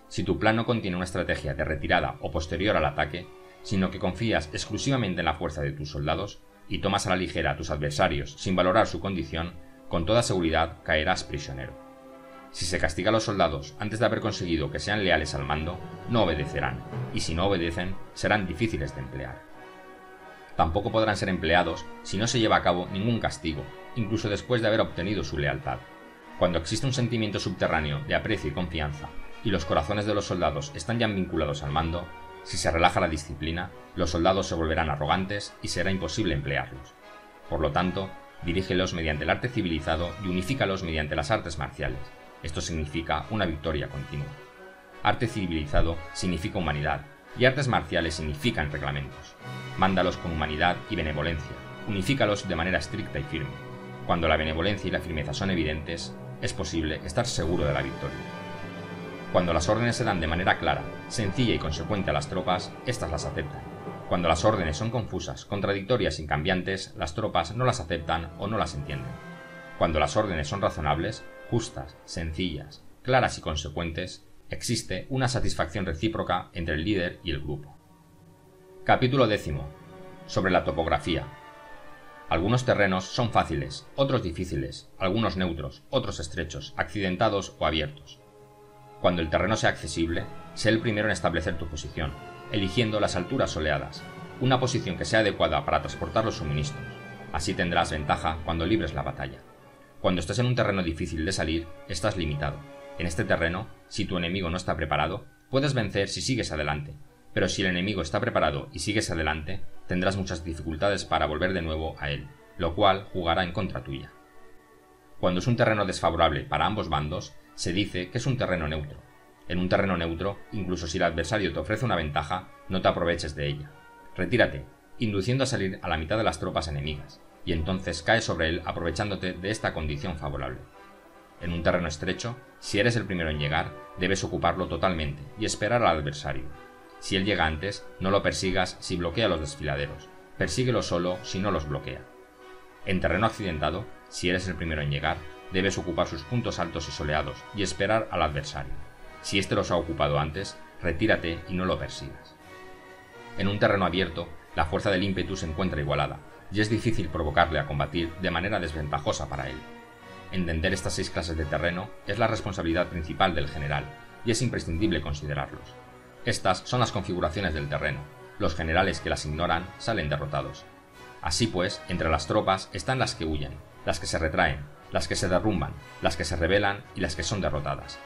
Si tu plan no contiene una estrategia de retirada o posterior al ataque, sino que confías exclusivamente en la fuerza de tus soldados y tomas a la ligera a tus adversarios sin valorar su condición, con toda seguridad caerás prisionero. Si se castiga a los soldados antes de haber conseguido que sean leales al mando, no obedecerán, y si no obedecen, serán difíciles de emplear. Tampoco podrán ser empleados si no se lleva a cabo ningún castigo, incluso después de haber obtenido su lealtad. Cuando existe un sentimiento subterráneo de aprecio y confianza, y los corazones de los soldados están ya vinculados al mando, si se relaja la disciplina, los soldados se volverán arrogantes y será imposible emplearlos. Por lo tanto, dirígelos mediante el arte civilizado y unifícalos mediante las artes marciales. Esto significa una victoria continua. Arte civilizado significa humanidad, y artes marciales significan reglamentos. Mándalos con humanidad y benevolencia, unifícalos de manera estricta y firme. Cuando la benevolencia y la firmeza son evidentes, es posible estar seguro de la victoria. Cuando las órdenes se dan de manera clara, sencilla y consecuente a las tropas, éstas las aceptan. Cuando las órdenes son confusas, contradictorias y cambiantes, las tropas no las aceptan o no las entienden. Cuando las órdenes son razonables, justas, sencillas, claras y consecuentes, existe una satisfacción recíproca entre el líder y el grupo. Capítulo 10. Sobre la topografía. Algunos terrenos son fáciles, otros difíciles, algunos neutros, otros estrechos, accidentados o abiertos. Cuando el terreno sea accesible, sé el primero en establecer tu posición, eligiendo las alturas soleadas, una posición que sea adecuada para transportar los suministros. Así tendrás ventaja cuando libres la batalla. Cuando estés en un terreno difícil de salir, estás limitado. En este terreno, si tu enemigo no está preparado, puedes vencer si sigues adelante, pero si el enemigo está preparado y sigues adelante, tendrás muchas dificultades para volver de nuevo a él, lo cual jugará en contra tuya. Cuando es un terreno desfavorable para ambos bandos, se dice que es un terreno neutro. En un terreno neutro, incluso si el adversario te ofrece una ventaja, no te aproveches de ella. Retírate, induciendo a salir a la mitad de las tropas enemigas, y entonces cae sobre él aprovechándote de esta condición favorable. En un terreno estrecho, si eres el primero en llegar, debes ocuparlo totalmente y esperar al adversario. Si él llega antes, no lo persigas si bloquea a los desfiladeros, persíguelo solo si no los bloquea. En terreno accidentado, si eres el primero en llegar, debes ocupar sus puntos altos y soleados y esperar al adversario. Si éste los ha ocupado antes, retírate y no lo persigas. En un terreno abierto, la fuerza del ímpetu se encuentra igualada, y es difícil provocarle a combatir de manera desventajosa para él. Entender estas 6 clases de terreno es la responsabilidad principal del general, y es imprescindible considerarlos. Estas son las configuraciones del terreno. Los generales que las ignoran salen derrotados. Así pues, entre las tropas están las que huyen, las que se retraen, las que se derrumban, las que se rebelan y las que son derrotadas.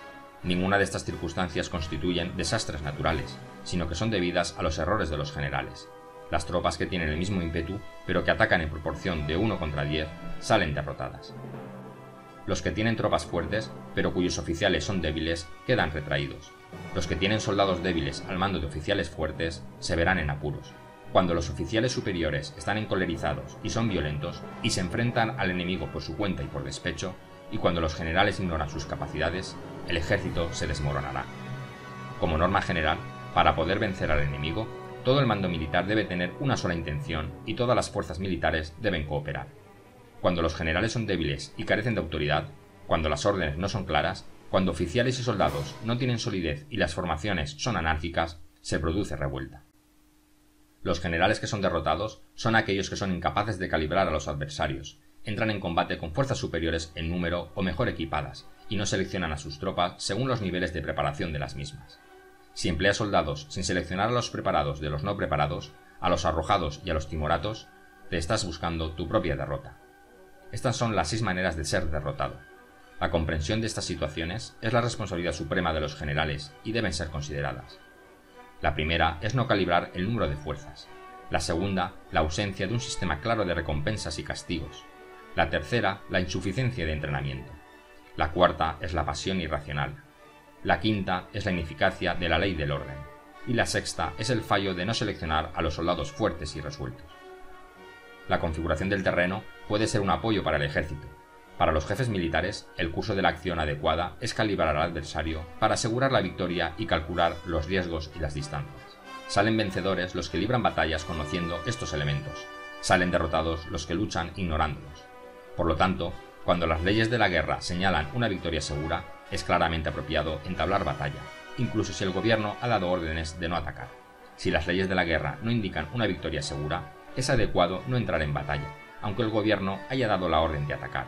Ninguna de estas circunstancias constituyen desastres naturales, sino que son debidas a los errores de los generales. Las tropas que tienen el mismo ímpetu, pero que atacan en proporción de 1 contra 10, salen derrotadas. Los que tienen tropas fuertes, pero cuyos oficiales son débiles, quedan retraídos. Los que tienen soldados débiles al mando de oficiales fuertes, se verán en apuros. Cuando los oficiales superiores están encolerizados y son violentos, y se enfrentan al enemigo por su cuenta y por despecho, y cuando los generales ignoran sus capacidades, el ejército se desmoronará. Como norma general, para poder vencer al enemigo, todo el mando militar debe tener una sola intención y todas las fuerzas militares deben cooperar. Cuando los generales son débiles y carecen de autoridad, cuando las órdenes no son claras, cuando oficiales y soldados no tienen solidez y las formaciones son anárquicas, se produce revuelta. Los generales que son derrotados son aquellos que son incapaces de calibrar a los adversarios, entran en combate con fuerzas superiores en número o mejor equipadas, y no seleccionan a sus tropas según los niveles de preparación de las mismas. Si empleas soldados sin seleccionar a los preparados de los no preparados, a los arrojados y a los timoratos, te estás buscando tu propia derrota. Estas son las 6 maneras de ser derrotado. La comprensión de estas situaciones es la responsabilidad suprema de los generales y deben ser consideradas. La primera es no calibrar el número de fuerzas. La segunda, la ausencia de un sistema claro de recompensas y castigos. La tercera, la insuficiencia de entrenamiento. La cuarta es la pasión irracional. La quinta es la ineficacia de la ley del orden. Y la sexta es el fallo de no seleccionar a los soldados fuertes y resueltos. La configuración del terreno puede ser un apoyo para el ejército. Para los jefes militares, el curso de la acción adecuada es calibrar al adversario para asegurar la victoria y calcular los riesgos y las distancias. Salen vencedores los que libran batallas conociendo estos elementos. Salen derrotados los que luchan ignorándolos. Por lo tanto, cuando las leyes de la guerra señalan una victoria segura, es claramente apropiado entablar batalla, incluso si el gobierno ha dado órdenes de no atacar. Si las leyes de la guerra no indican una victoria segura, es adecuado no entrar en batalla, aunque el gobierno haya dado la orden de atacar.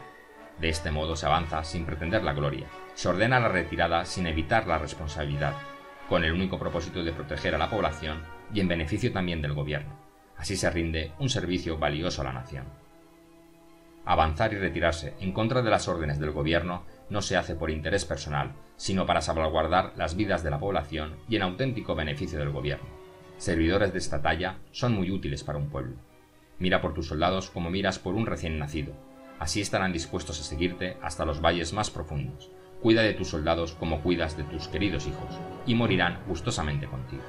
De este modo se avanza sin pretender la gloria, se ordena la retirada sin evitar la responsabilidad, con el único propósito de proteger a la población y en beneficio también del gobierno. Así se rinde un servicio valioso a la nación. Avanzar y retirarse en contra de las órdenes del gobierno no se hace por interés personal, sino para salvaguardar las vidas de la población y en auténtico beneficio del gobierno. Servidores de esta talla son muy útiles para un pueblo. Mira por tus soldados como miras por un recién nacido. Así estarán dispuestos a seguirte hasta los valles más profundos. Cuida de tus soldados como cuidas de tus queridos hijos, y morirán gustosamente contigo.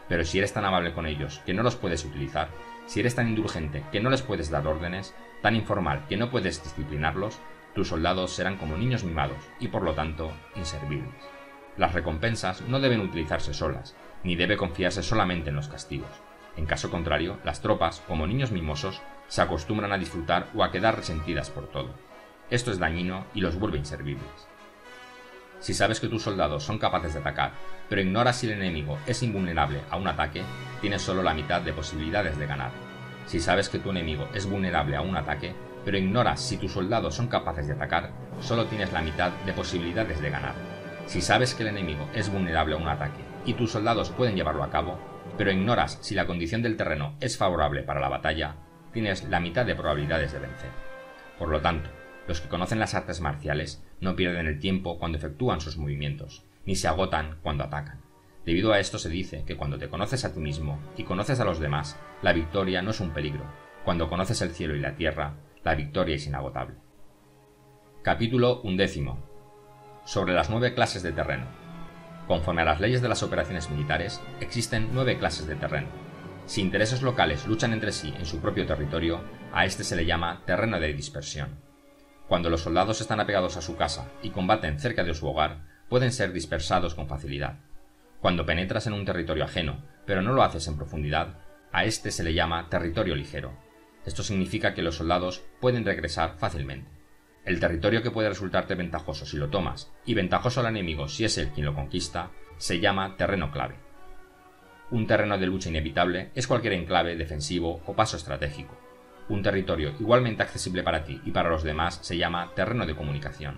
Pero si eres tan amable con ellos que no los puedes utilizar, si eres tan indulgente que no les puedes dar órdenes, tan informal que no puedes disciplinarlos, tus soldados serán como niños mimados y por lo tanto inservibles. Las recompensas no deben utilizarse solas, ni debe confiarse solamente en los castigos. En caso contrario, las tropas, como niños mimosos, se acostumbran a disfrutar o a quedar resentidas por todo. Esto es dañino y los vuelve inservibles. Si sabes que tus soldados son capaces de atacar, pero ignoras si el enemigo es invulnerable a un ataque, tienes solo la mitad de posibilidades de ganar. Si sabes que tu enemigo es vulnerable a un ataque, pero ignoras si tus soldados son capaces de atacar, solo tienes la mitad de posibilidades de ganar. Si sabes que el enemigo es vulnerable a un ataque y tus soldados pueden llevarlo a cabo, pero ignoras si la condición del terreno es favorable para la batalla, tienes la mitad de probabilidades de vencer. Por lo tanto, los que conocen las artes marciales no pierden el tiempo cuando efectúan sus movimientos, ni se agotan cuando atacan. Debido a esto se dice que cuando te conoces a ti mismo y conoces a los demás, la victoria no es un peligro. Cuando conoces el cielo y la tierra, la victoria es inagotable. Capítulo 11. Sobre las 9 clases de terreno. Conforme a las leyes de las operaciones militares, existen 9 clases de terreno. Si intereses locales luchan entre sí en su propio territorio, a este se le llama terreno de dispersión. Cuando los soldados están apegados a su casa y combaten cerca de su hogar, pueden ser dispersados con facilidad. Cuando penetras en un territorio ajeno, pero no lo haces en profundidad, a este se le llama territorio ligero. Esto significa que los soldados pueden regresar fácilmente. El territorio que puede resultarte ventajoso si lo tomas, y ventajoso al enemigo si es él quien lo conquista, se llama terreno clave. Un terreno de lucha inevitable es cualquier enclave defensivo o paso estratégico. Un territorio igualmente accesible para ti y para los demás se llama terreno de comunicación.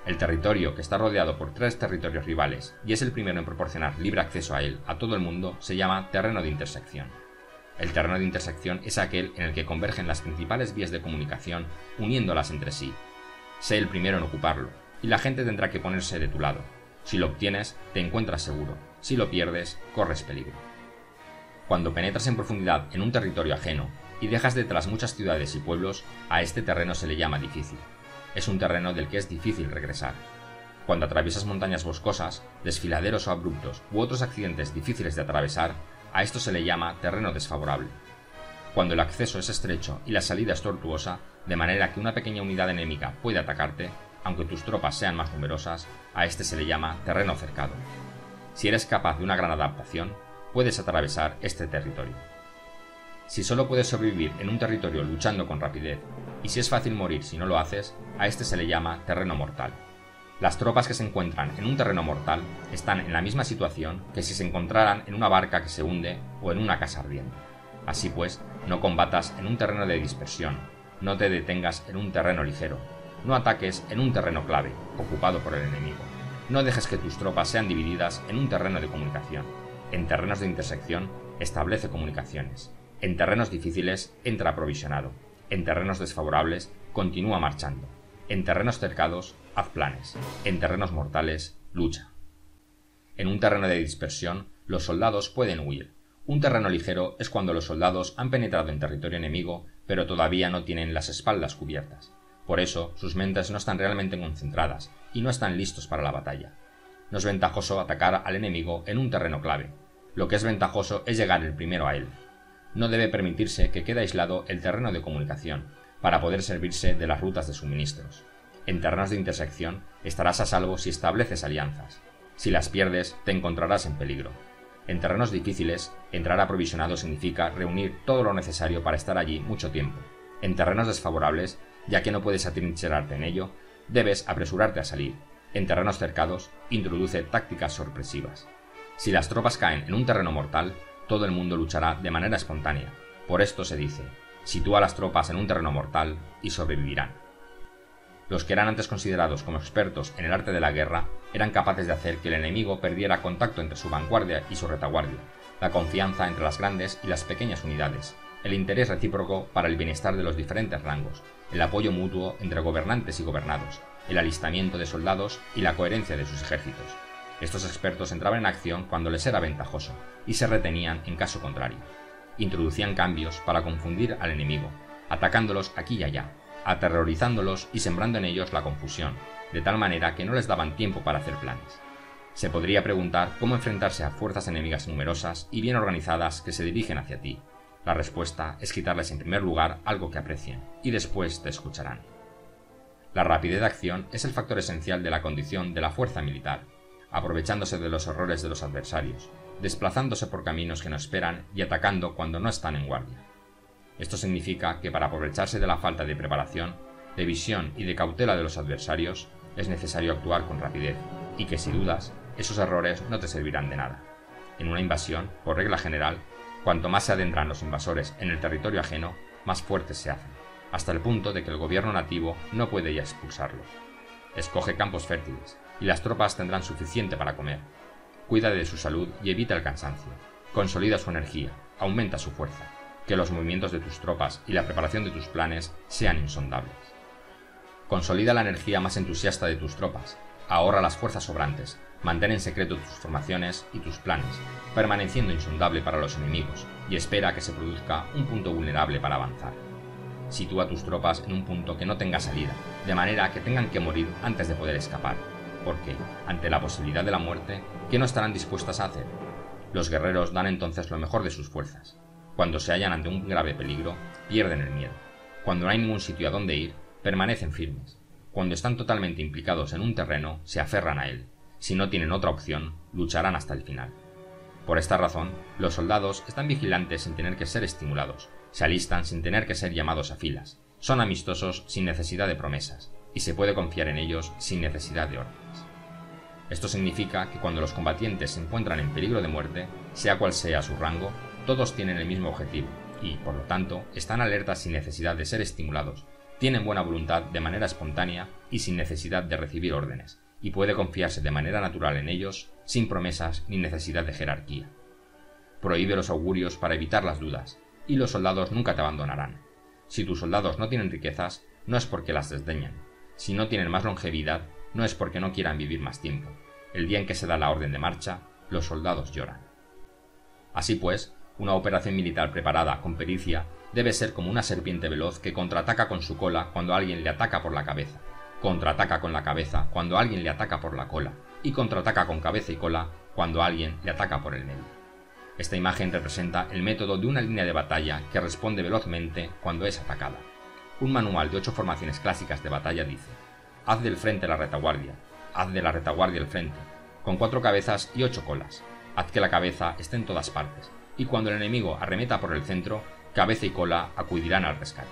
El territorio que está rodeado por 3 territorios rivales y es el primero en proporcionar libre acceso a él a todo el mundo se llama terreno de intersección. El terreno de intersección es aquel en el que convergen las principales vías de comunicación uniéndolas entre sí. Sé el primero en ocuparlo, y la gente tendrá que ponerse de tu lado. Si lo obtienes, te encuentras seguro. Si lo pierdes, corres peligro. Cuando penetras en profundidad en un territorio ajeno y dejas detrás muchas ciudades y pueblos, a este terreno se le llama difícil. Es un terreno del que es difícil regresar. Cuando atraviesas montañas boscosas, desfiladeros o abruptos u otros accidentes difíciles de atravesar, a esto se le llama terreno desfavorable. Cuando el acceso es estrecho y la salida es tortuosa, de manera que una pequeña unidad enemiga puede atacarte, aunque tus tropas sean más numerosas, a este se le llama terreno cercado. Si eres capaz de una gran adaptación, puedes atravesar este territorio. Si solo puedes sobrevivir en un territorio luchando con rapidez, y si es fácil morir si no lo haces, a este se le llama terreno mortal. Las tropas que se encuentran en un terreno mortal están en la misma situación que si se encontraran en una barca que se hunde o en una casa ardiente. Así pues, no combatas en un terreno de dispersión, No te detengas en un terreno ligero. No ataques en un terreno clave, ocupado por el enemigo. No dejes que tus tropas sean divididas en un terreno de comunicación. En terrenos de intersección, establece comunicaciones. En terrenos difíciles, entra aprovisionado. En terrenos desfavorables, continúa marchando. En terrenos cercados, haz planes. En terrenos mortales, lucha. En un terreno de dispersión, los soldados pueden huir. Un terreno ligero es cuando los soldados han penetrado en territorio enemigo, pero todavía no tienen las espaldas cubiertas. Por eso, sus mentes no están realmente concentradas y no están listos para la batalla. No es ventajoso atacar al enemigo en un terreno clave. Lo que es ventajoso es llegar el primero a él. No debe permitirse que quede aislado el terreno de comunicación, para poder servirse de las rutas de suministros. En terrenos de intersección estarás a salvo si estableces alianzas. Si las pierdes, te encontrarás en peligro. En terrenos difíciles, entrar aprovisionado significa reunir todo lo necesario para estar allí mucho tiempo. En terrenos desfavorables, ya que no puedes atrincherarte en ello, debes apresurarte a salir. En terrenos cercados, introduce tácticas sorpresivas. Si las tropas caen en un terreno mortal, todo el mundo luchará de manera espontánea. Por esto se dice: sitúa las tropas en un terreno mortal y sobrevivirán. Los que eran antes considerados como expertos en el arte de la guerra eran capaces de hacer que el enemigo perdiera contacto entre su vanguardia y su retaguardia, la confianza entre las grandes y las pequeñas unidades, el interés recíproco para el bienestar de los diferentes rangos, el apoyo mutuo entre gobernantes y gobernados, el alistamiento de soldados y la coherencia de sus ejércitos. Estos expertos entraban en acción cuando les era ventajoso y se retenían en caso contrario. Introducían cambios para confundir al enemigo, atacándolos aquí y allá, aterrorizándolos y sembrando en ellos la confusión, de tal manera que no les daban tiempo para hacer planes. Se podría preguntar cómo enfrentarse a fuerzas enemigas numerosas y bien organizadas que se dirigen hacia ti. La respuesta es quitarles en primer lugar algo que aprecien, y después te escucharán. La rapidez de acción es el factor esencial de la condición de la fuerza militar, aprovechándose de los errores de los adversarios, desplazándose por caminos que no esperan y atacando cuando no están en guardia. Esto significa que para aprovecharse de la falta de preparación, de visión y de cautela de los adversarios, es necesario actuar con rapidez, y que si dudas, esos errores no te servirán de nada. En una invasión, por regla general, cuanto más se adentran los invasores en el territorio ajeno, más fuertes se hacen, hasta el punto de que el gobierno nativo no puede ya expulsarlos. Escoge campos fértiles, y las tropas tendrán suficiente para comer. Cuida de su salud y evita el cansancio. Consolida su energía, aumenta su fuerza. Que los movimientos de tus tropas y la preparación de tus planes sean insondables. Consolida la energía más entusiasta de tus tropas. Ahorra las fuerzas sobrantes. Mantén en secreto tus formaciones y tus planes, permaneciendo insondable para los enemigos, y espera a que se produzca un punto vulnerable para avanzar. Sitúa tus tropas en un punto que no tenga salida, de manera que tengan que morir antes de poder escapar, porque, ante la posibilidad de la muerte, ¿qué no estarán dispuestas a hacer? Los guerreros dan entonces lo mejor de sus fuerzas. Cuando se hallan ante un grave peligro, pierden el miedo. Cuando no hay ningún sitio a donde ir, permanecen firmes. Cuando están totalmente implicados en un terreno, se aferran a él. Si no tienen otra opción, lucharán hasta el final. Por esta razón, los soldados están vigilantes sin tener que ser estimulados, se alistan sin tener que ser llamados a filas, son amistosos sin necesidad de promesas, y se puede confiar en ellos sin necesidad de órdenes. Esto significa que cuando los combatientes se encuentran en peligro de muerte, sea cual sea su rango, todos tienen el mismo objetivo y, por lo tanto, están alertas sin necesidad de ser estimulados, tienen buena voluntad de manera espontánea y sin necesidad de recibir órdenes, y puede confiarse de manera natural en ellos, sin promesas ni necesidad de jerarquía. Prohíbe los augurios para evitar las dudas, y los soldados nunca te abandonarán. Si tus soldados no tienen riquezas, no es porque las desdeñen. Si no tienen más longevidad, no es porque no quieran vivir más tiempo. El día en que se da la orden de marcha, los soldados lloran. Así pues, una operación militar preparada con pericia debe ser como una serpiente veloz que contraataca con su cola cuando alguien le ataca por la cabeza, contraataca con la cabeza cuando alguien le ataca por la cola, y contraataca con cabeza y cola cuando alguien le ataca por el medio. Esta imagen representa el método de una línea de batalla que responde velozmente cuando es atacada. Un manual de 8 formaciones clásicas de batalla dice: haz del frente la retaguardia, haz de la retaguardia el frente, con 4 cabezas y 8 colas, haz que la cabeza esté en todas partes, y cuando el enemigo arremeta por el centro, cabeza y cola acudirán al rescate.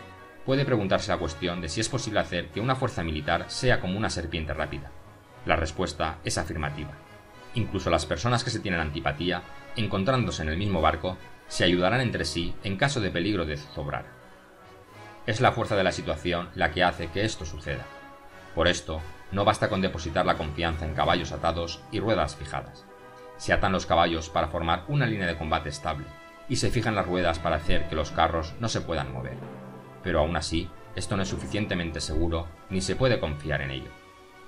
Puede preguntarse la cuestión de si es posible hacer que una fuerza militar sea como una serpiente rápida. La respuesta es afirmativa. Incluso las personas que se tienen antipatía, encontrándose en el mismo barco, se ayudarán entre sí en caso de peligro de zozobrar. Es la fuerza de la situación la que hace que esto suceda. Por esto, no basta con depositar la confianza en caballos atados y ruedas fijadas. Se atan los caballos para formar una línea de combate estable, y se fijan las ruedas para hacer que los carros no se puedan mover. Pero aún así, esto no es suficientemente seguro ni se puede confiar en ello.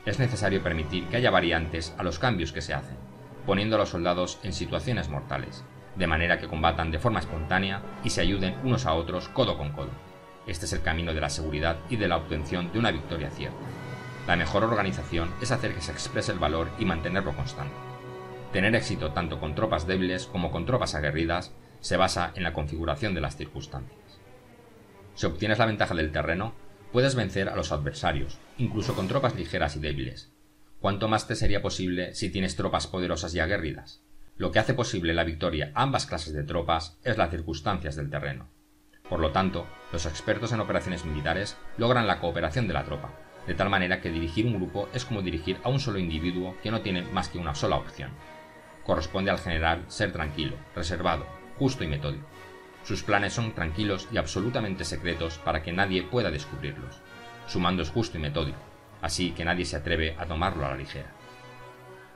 Es necesario permitir que haya variantes a los cambios que se hacen, poniendo a los soldados en situaciones mortales, de manera que combatan de forma espontánea y se ayuden unos a otros codo con codo. Este es el camino de la seguridad y de la obtención de una victoria cierta. La mejor organización es hacer que se exprese el valor y mantenerlo constante. Tener éxito tanto con tropas débiles como con tropas aguerridas se basa en la configuración de las circunstancias. Si obtienes la ventaja del terreno, puedes vencer a los adversarios, incluso con tropas ligeras y débiles. ¿Cuánto más te sería posible si tienes tropas poderosas y aguerridas? Lo que hace posible la victoria a ambas clases de tropas es las circunstancias del terreno. Por lo tanto, los expertos en operaciones militares logran la cooperación de la tropa, de tal manera que dirigir un grupo es como dirigir a un solo individuo que no tiene más que una sola opción. Corresponde al general ser tranquilo, reservado, justo y metódico. Sus planes son tranquilos y absolutamente secretos para que nadie pueda descubrirlos. Su mando es justo y metódico, así que nadie se atreve a tomarlo a la ligera.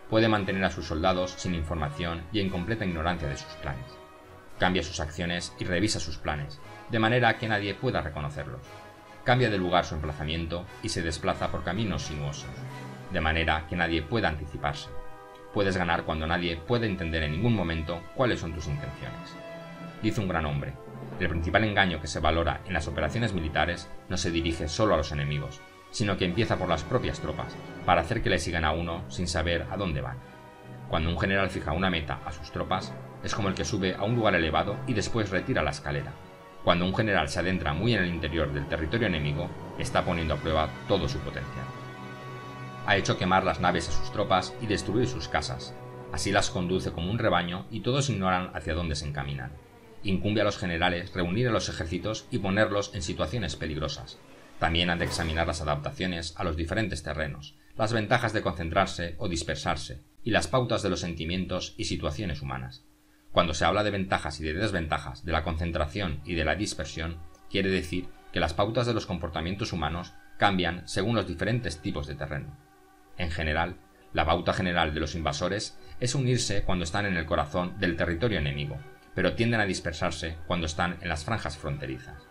Puede mantener a sus soldados sin información y en completa ignorancia de sus planes. Cambia sus acciones y revisa sus planes, de manera que nadie pueda reconocerlos. Cambia de lugar su emplazamiento y se desplaza por caminos sinuosos, de manera que nadie pueda anticiparse. Puedes ganar cuando nadie puede entender en ningún momento cuáles son tus intenciones. Dice un gran hombre: el principal engaño que se valora en las operaciones militares no se dirige solo a los enemigos, sino que empieza por las propias tropas, para hacer que le sigan a uno sin saber a dónde van. Cuando un general fija una meta a sus tropas, es como el que sube a un lugar elevado y después retira la escalera. Cuando un general se adentra muy en el interior del territorio enemigo, está poniendo a prueba todo su potencial. Ha hecho quemar las naves a sus tropas y destruir sus casas. Así las conduce como un rebaño y todos ignoran hacia dónde se encaminan. Incumbe a los generales reunir a los ejércitos y ponerlos en situaciones peligrosas. También han de examinar las adaptaciones a los diferentes terrenos, las ventajas de concentrarse o dispersarse, y las pautas de los sentimientos y situaciones humanas. Cuando se habla de ventajas y de desventajas, de la concentración y de la dispersión, quiere decir que las pautas de los comportamientos humanos cambian según los diferentes tipos de terreno. En general, la pauta general de los invasores es unirse cuando están en el corazón del territorio enemigo, pero tienden a dispersarse cuando están en las franjas fronterizas.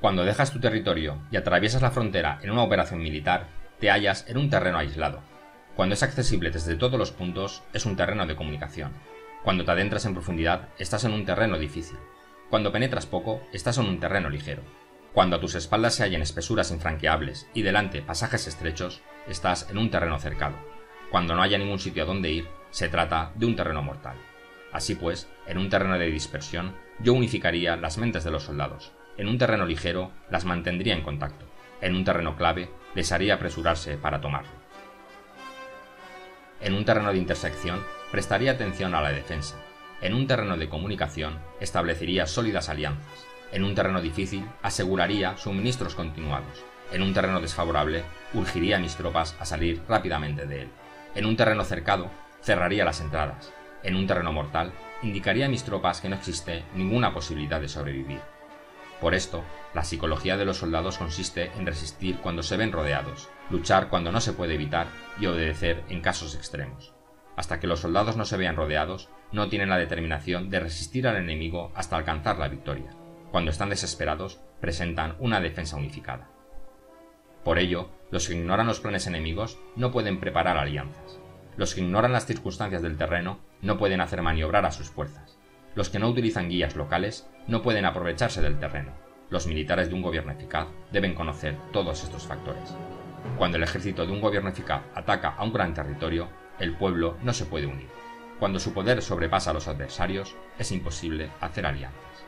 Cuando dejas tu territorio y atraviesas la frontera en una operación militar, te hallas en un terreno aislado. Cuando es accesible desde todos los puntos, es un terreno de comunicación. Cuando te adentras en profundidad, estás en un terreno difícil. Cuando penetras poco, estás en un terreno ligero. Cuando a tus espaldas se hallan espesuras infranqueables y delante pasajes estrechos, estás en un terreno cercado. Cuando no haya ningún sitio a donde ir, se trata de un terreno mortal. Así pues, en un terreno de dispersión, yo unificaría las mentes de los soldados. En un terreno ligero, las mantendría en contacto. En un terreno clave, les haría apresurarse para tomarlo. En un terreno de intersección, prestaría atención a la defensa. En un terreno de comunicación, establecería sólidas alianzas. En un terreno difícil, aseguraría suministros continuados. En un terreno desfavorable, urgiría a mis tropas a salir rápidamente de él. En un terreno cercado, cerraría las entradas. En un terreno mortal, indicaría a mis tropas que no existe ninguna posibilidad de sobrevivir. Por esto, la psicología de los soldados consiste en resistir cuando se ven rodeados, luchar cuando no se puede evitar y obedecer en casos extremos. Hasta que los soldados no se vean rodeados, no tienen la determinación de resistir al enemigo hasta alcanzar la victoria. Cuando están desesperados, presentan una defensa unificada. Por ello, los que ignoran los planes enemigos no pueden preparar alianzas. Los que ignoran las circunstancias del terreno no pueden hacer maniobrar a sus fuerzas. Los que no utilizan guías locales no pueden aprovecharse del terreno. Los militares de un gobierno eficaz deben conocer todos estos factores. Cuando el ejército de un gobierno eficaz ataca a un gran territorio, el pueblo no se puede unir. Cuando su poder sobrepasa a los adversarios, es imposible hacer alianzas.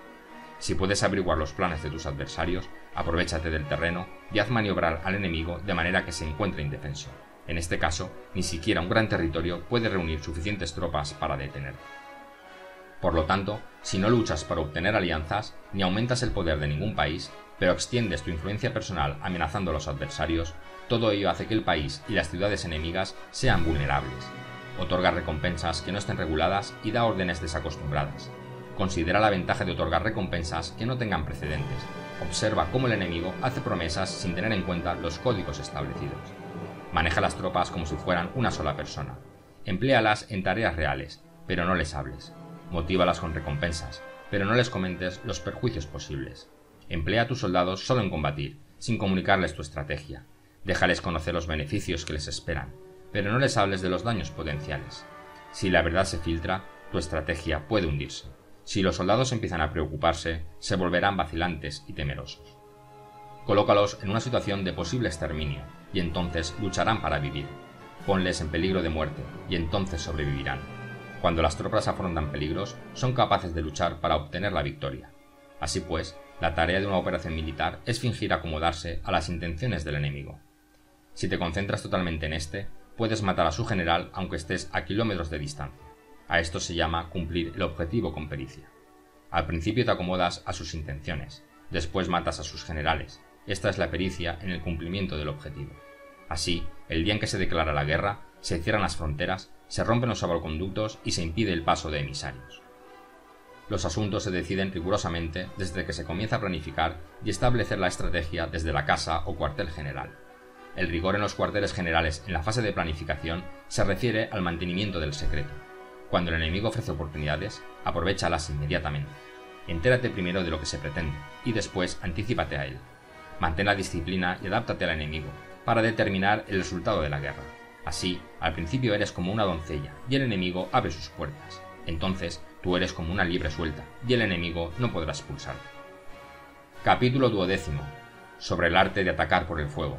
Si puedes averiguar los planes de tus adversarios, aprovéchate del terreno y haz maniobrar al enemigo de manera que se encuentre indefenso. En este caso, ni siquiera un gran territorio puede reunir suficientes tropas para detenerlo. Por lo tanto, si no luchas para obtener alianzas, ni aumentas el poder de ningún país, pero extiendes tu influencia personal amenazando a los adversarios, todo ello hace que el país y las ciudades enemigas sean vulnerables. Otorga recompensas que no estén reguladas y da órdenes desacostumbradas. Considera la ventaja de otorgar recompensas que no tengan precedentes, Observa cómo el enemigo hace promesas sin tener en cuenta los códigos establecidos. Maneja las tropas como si fueran una sola persona. Empléalas en tareas reales, pero no les hables. Motívalas con recompensas, pero no les comentes los perjuicios posibles. Emplea a tus soldados solo en combatir, sin comunicarles tu estrategia. Déjales conocer los beneficios que les esperan, pero no les hables de los daños potenciales. Si la verdad se filtra, tu estrategia puede hundirse. Si los soldados empiezan a preocuparse, se volverán vacilantes y temerosos. Colócalos en una situación de posible exterminio, y entonces lucharán para vivir. Ponles en peligro de muerte, y entonces sobrevivirán. Cuando las tropas afrontan peligros, son capaces de luchar para obtener la victoria. Así pues, la tarea de una operación militar es fingir acomodarse a las intenciones del enemigo. Si te concentras totalmente en este, puedes matar a su general aunque estés a kilómetros de distancia. A esto se llama cumplir el objetivo con pericia. Al principio te acomodas a sus intenciones, después matas a sus generales. Esta es la pericia en el cumplimiento del objetivo. Así, el día en que se declara la guerra, se cierran las fronteras, se rompen los salvoconductos y se impide el paso de emisarios. Los asuntos se deciden rigurosamente desde que se comienza a planificar y establecer la estrategia desde la casa o cuartel general. El rigor en los cuarteles generales en la fase de planificación se refiere al mantenimiento del secreto. Cuando el enemigo ofrece oportunidades, aprovéchalas inmediatamente. Entérate primero de lo que se pretende y después anticípate a él. Mantén la disciplina y adáptate al enemigo para determinar el resultado de la guerra. Así, al principio eres como una doncella y el enemigo abre sus puertas. Entonces, tú eres como una liebre suelta y el enemigo no podrá expulsarte. Capítulo 12. Sobre el arte de atacar por el fuego.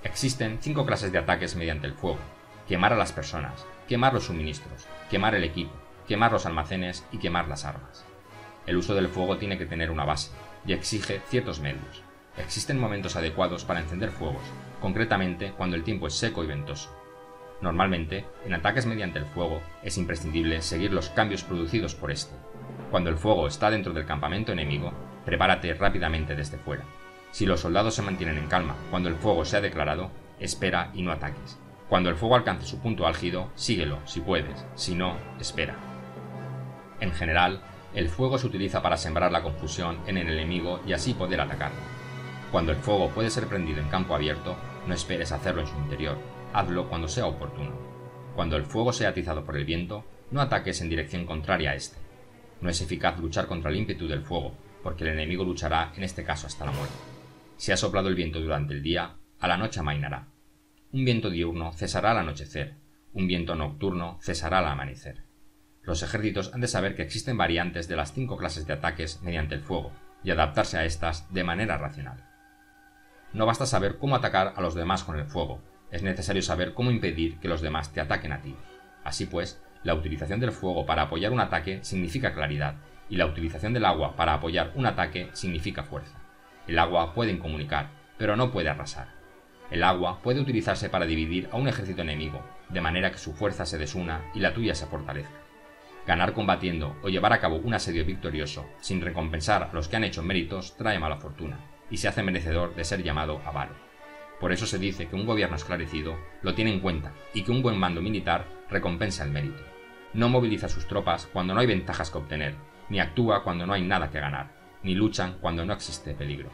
Existen 5 clases de ataques mediante el fuego: quemar a las personas, quemar los suministros, quemar el equipo, quemar los almacenes y quemar las armas. El uso del fuego tiene que tener una base y exige ciertos medios. Existen momentos adecuados para encender fuegos, concretamente cuando el tiempo es seco y ventoso. Normalmente, en ataques mediante el fuego, es imprescindible seguir los cambios producidos por este. Cuando el fuego está dentro del campamento enemigo, prepárate rápidamente desde fuera. Si los soldados se mantienen en calma cuando el fuego se ha declarado, espera y no ataques. Cuando el fuego alcance su punto álgido, síguelo si puedes, si no, espera. En general, el fuego se utiliza para sembrar la confusión en el enemigo y así poder atacarlo. Cuando el fuego puede ser prendido en campo abierto, no esperes hacerlo en su interior, hazlo cuando sea oportuno. Cuando el fuego sea atizado por el viento, no ataques en dirección contraria a este. No es eficaz luchar contra el ímpetu del fuego, porque el enemigo luchará en este caso hasta la muerte. Si ha soplado el viento durante el día, a la noche amainará. Un viento diurno cesará al anochecer, un viento nocturno cesará al amanecer. Los ejércitos han de saber que existen variantes de las 5 clases de ataques mediante el fuego y adaptarse a estas de manera racional. No basta saber cómo atacar a los demás con el fuego, es necesario saber cómo impedir que los demás te ataquen a ti. Así pues, la utilización del fuego para apoyar un ataque significa claridad, y la utilización del agua para apoyar un ataque significa fuerza. El agua puede incomunicar, pero no puede arrasar. El agua puede utilizarse para dividir a un ejército enemigo, de manera que su fuerza se desuna y la tuya se fortalezca. Ganar combatiendo o llevar a cabo un asedio victorioso sin recompensar a los que han hecho méritos trae mala fortuna, y se hace merecedor de ser llamado avaro. Por eso se dice que un gobierno esclarecido lo tiene en cuenta y que un buen mando militar recompensa el mérito. No moviliza sus tropas cuando no hay ventajas que obtener, ni actúa cuando no hay nada que ganar, ni luchan cuando no existe peligro.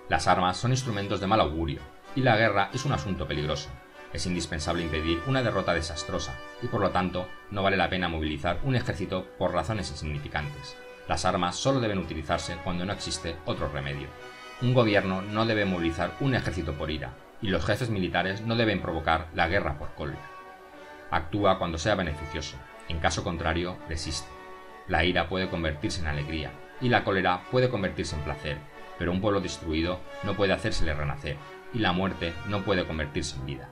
Las armas son instrumentos de mal augurio, y la guerra es un asunto peligroso. Es indispensable impedir una derrota desastrosa, y por lo tanto no vale la pena movilizar un ejército por razones insignificantes. Las armas solo deben utilizarse cuando no existe otro remedio. Un gobierno no debe movilizar un ejército por ira, y los jefes militares no deben provocar la guerra por cólera. Actúa cuando sea beneficioso, en caso contrario, desiste. La ira puede convertirse en alegría, y la cólera puede convertirse en placer, pero un pueblo destruido no puede hacérsele renacer, y la muerte no puede convertirse en vida.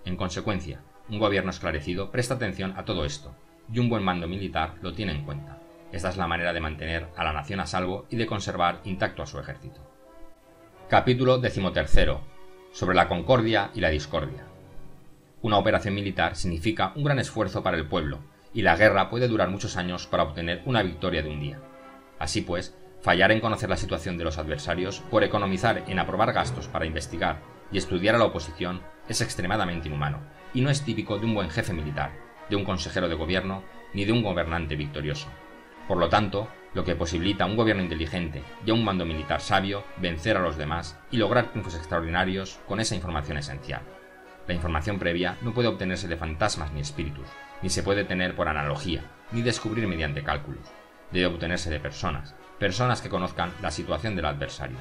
En consecuencia, un gobierno esclarecido presta atención a todo esto, y un buen mando militar lo tiene en cuenta. Esta es la manera de mantener a la nación a salvo y de conservar intacto a su ejército. Capítulo 13. Sobre la concordia y la discordia. Una operación militar significa un gran esfuerzo para el pueblo, y la guerra puede durar muchos años para obtener una victoria de un día. Así pues, fallar en conocer la situación de los adversarios por economizar en aprobar gastos para investigar y estudiar a la oposición es extremadamente inhumano, y no es típico de un buen jefe militar, de un consejero de gobierno, ni de un gobernante victorioso. Por lo tanto, lo que posibilita a un gobierno inteligente y a un mando militar sabio vencer a los demás y lograr triunfos extraordinarios con esa información esencial. La información previa no puede obtenerse de fantasmas ni espíritus, ni se puede tener por analogía, ni descubrir mediante cálculos. Debe obtenerse de personas que conozcan la situación del adversario.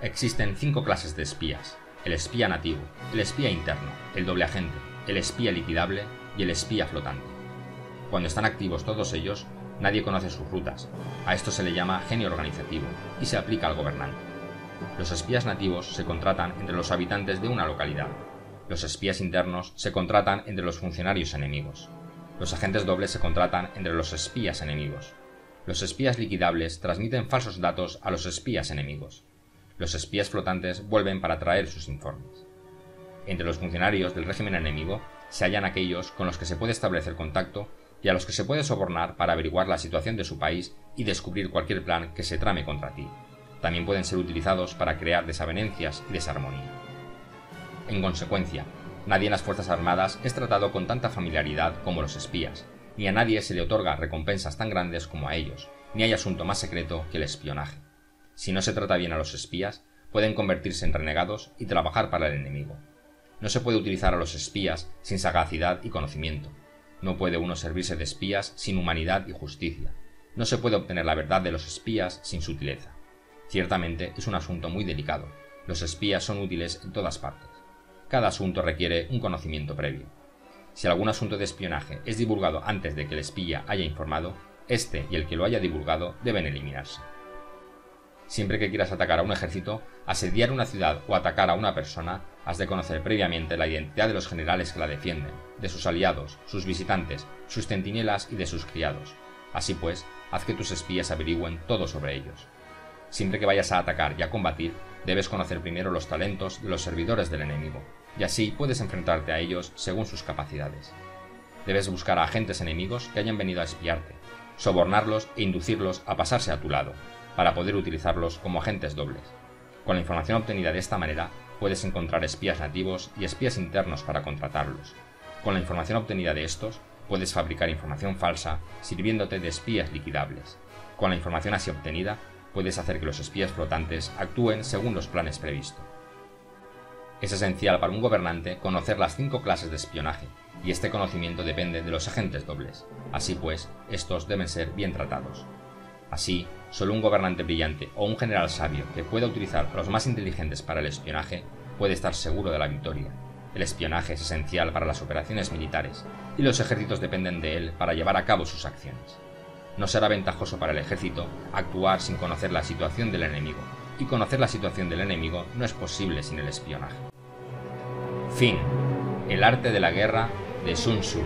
Existen 5 clases de espías: el espía nativo, el espía interno, el doble agente, el espía liquidable y el espía flotante. Cuando están activos todos ellos, nadie conoce sus rutas. A esto se le llama genio organizativo y se aplica al gobernante. Los espías nativos se contratan entre los habitantes de una localidad. Los espías internos se contratan entre los funcionarios enemigos. Los agentes dobles se contratan entre los espías enemigos. Los espías liquidables transmiten falsos datos a los espías enemigos. Los espías flotantes vuelven para traer sus informes. Entre los funcionarios del régimen enemigo se hallan aquellos con los que se puede establecer contacto y a los que se puede sobornar para averiguar la situación de su país y descubrir cualquier plan que se trame contra ti. También pueden ser utilizados para crear desavenencias y desarmonía. En consecuencia, nadie en las Fuerzas Armadas es tratado con tanta familiaridad como los espías, ni a nadie se le otorga recompensas tan grandes como a ellos, ni hay asunto más secreto que el espionaje. Si no se trata bien a los espías, pueden convertirse en renegados y trabajar para el enemigo. No se puede utilizar a los espías sin sagacidad y conocimiento. No puede uno servirse de espías sin humanidad y justicia. No se puede obtener la verdad de los espías sin sutileza. Ciertamente es un asunto muy delicado. Los espías son útiles en todas partes. Cada asunto requiere un conocimiento previo. Si algún asunto de espionaje es divulgado antes de que el espía haya informado, éste y el que lo haya divulgado deben eliminarse. Siempre que quieras atacar a un ejército, asediar una ciudad o atacar a una persona, has de conocer previamente la identidad de los generales que la defienden, de sus aliados, sus visitantes, sus centinelas y de sus criados. Así pues, haz que tus espías averigüen todo sobre ellos. Siempre que vayas a atacar y a combatir, debes conocer primero los talentos de los servidores del enemigo, y así puedes enfrentarte a ellos según sus capacidades. Debes buscar a agentes enemigos que hayan venido a espiarte, sobornarlos e inducirlos a pasarse a tu lado, para poder utilizarlos como agentes dobles. Con la información obtenida de esta manera, puedes encontrar espías nativos y espías internos para contratarlos. Con la información obtenida de estos, puedes fabricar información falsa sirviéndote de espías liquidables. Con la información así obtenida, puedes hacer que los espías flotantes actúen según los planes previstos. Es esencial para un gobernante conocer las 5 clases de espionaje, y este conocimiento depende de los agentes dobles. Así pues, estos deben ser bien tratados. Así, solo un gobernante brillante o un general sabio que pueda utilizar a los más inteligentes para el espionaje puede estar seguro de la victoria. El espionaje es esencial para las operaciones militares, y los ejércitos dependen de él para llevar a cabo sus acciones. No será ventajoso para el ejército actuar sin conocer la situación del enemigo, y conocer la situación del enemigo no es posible sin el espionaje. Fin. El arte de la guerra de Sun Tzu.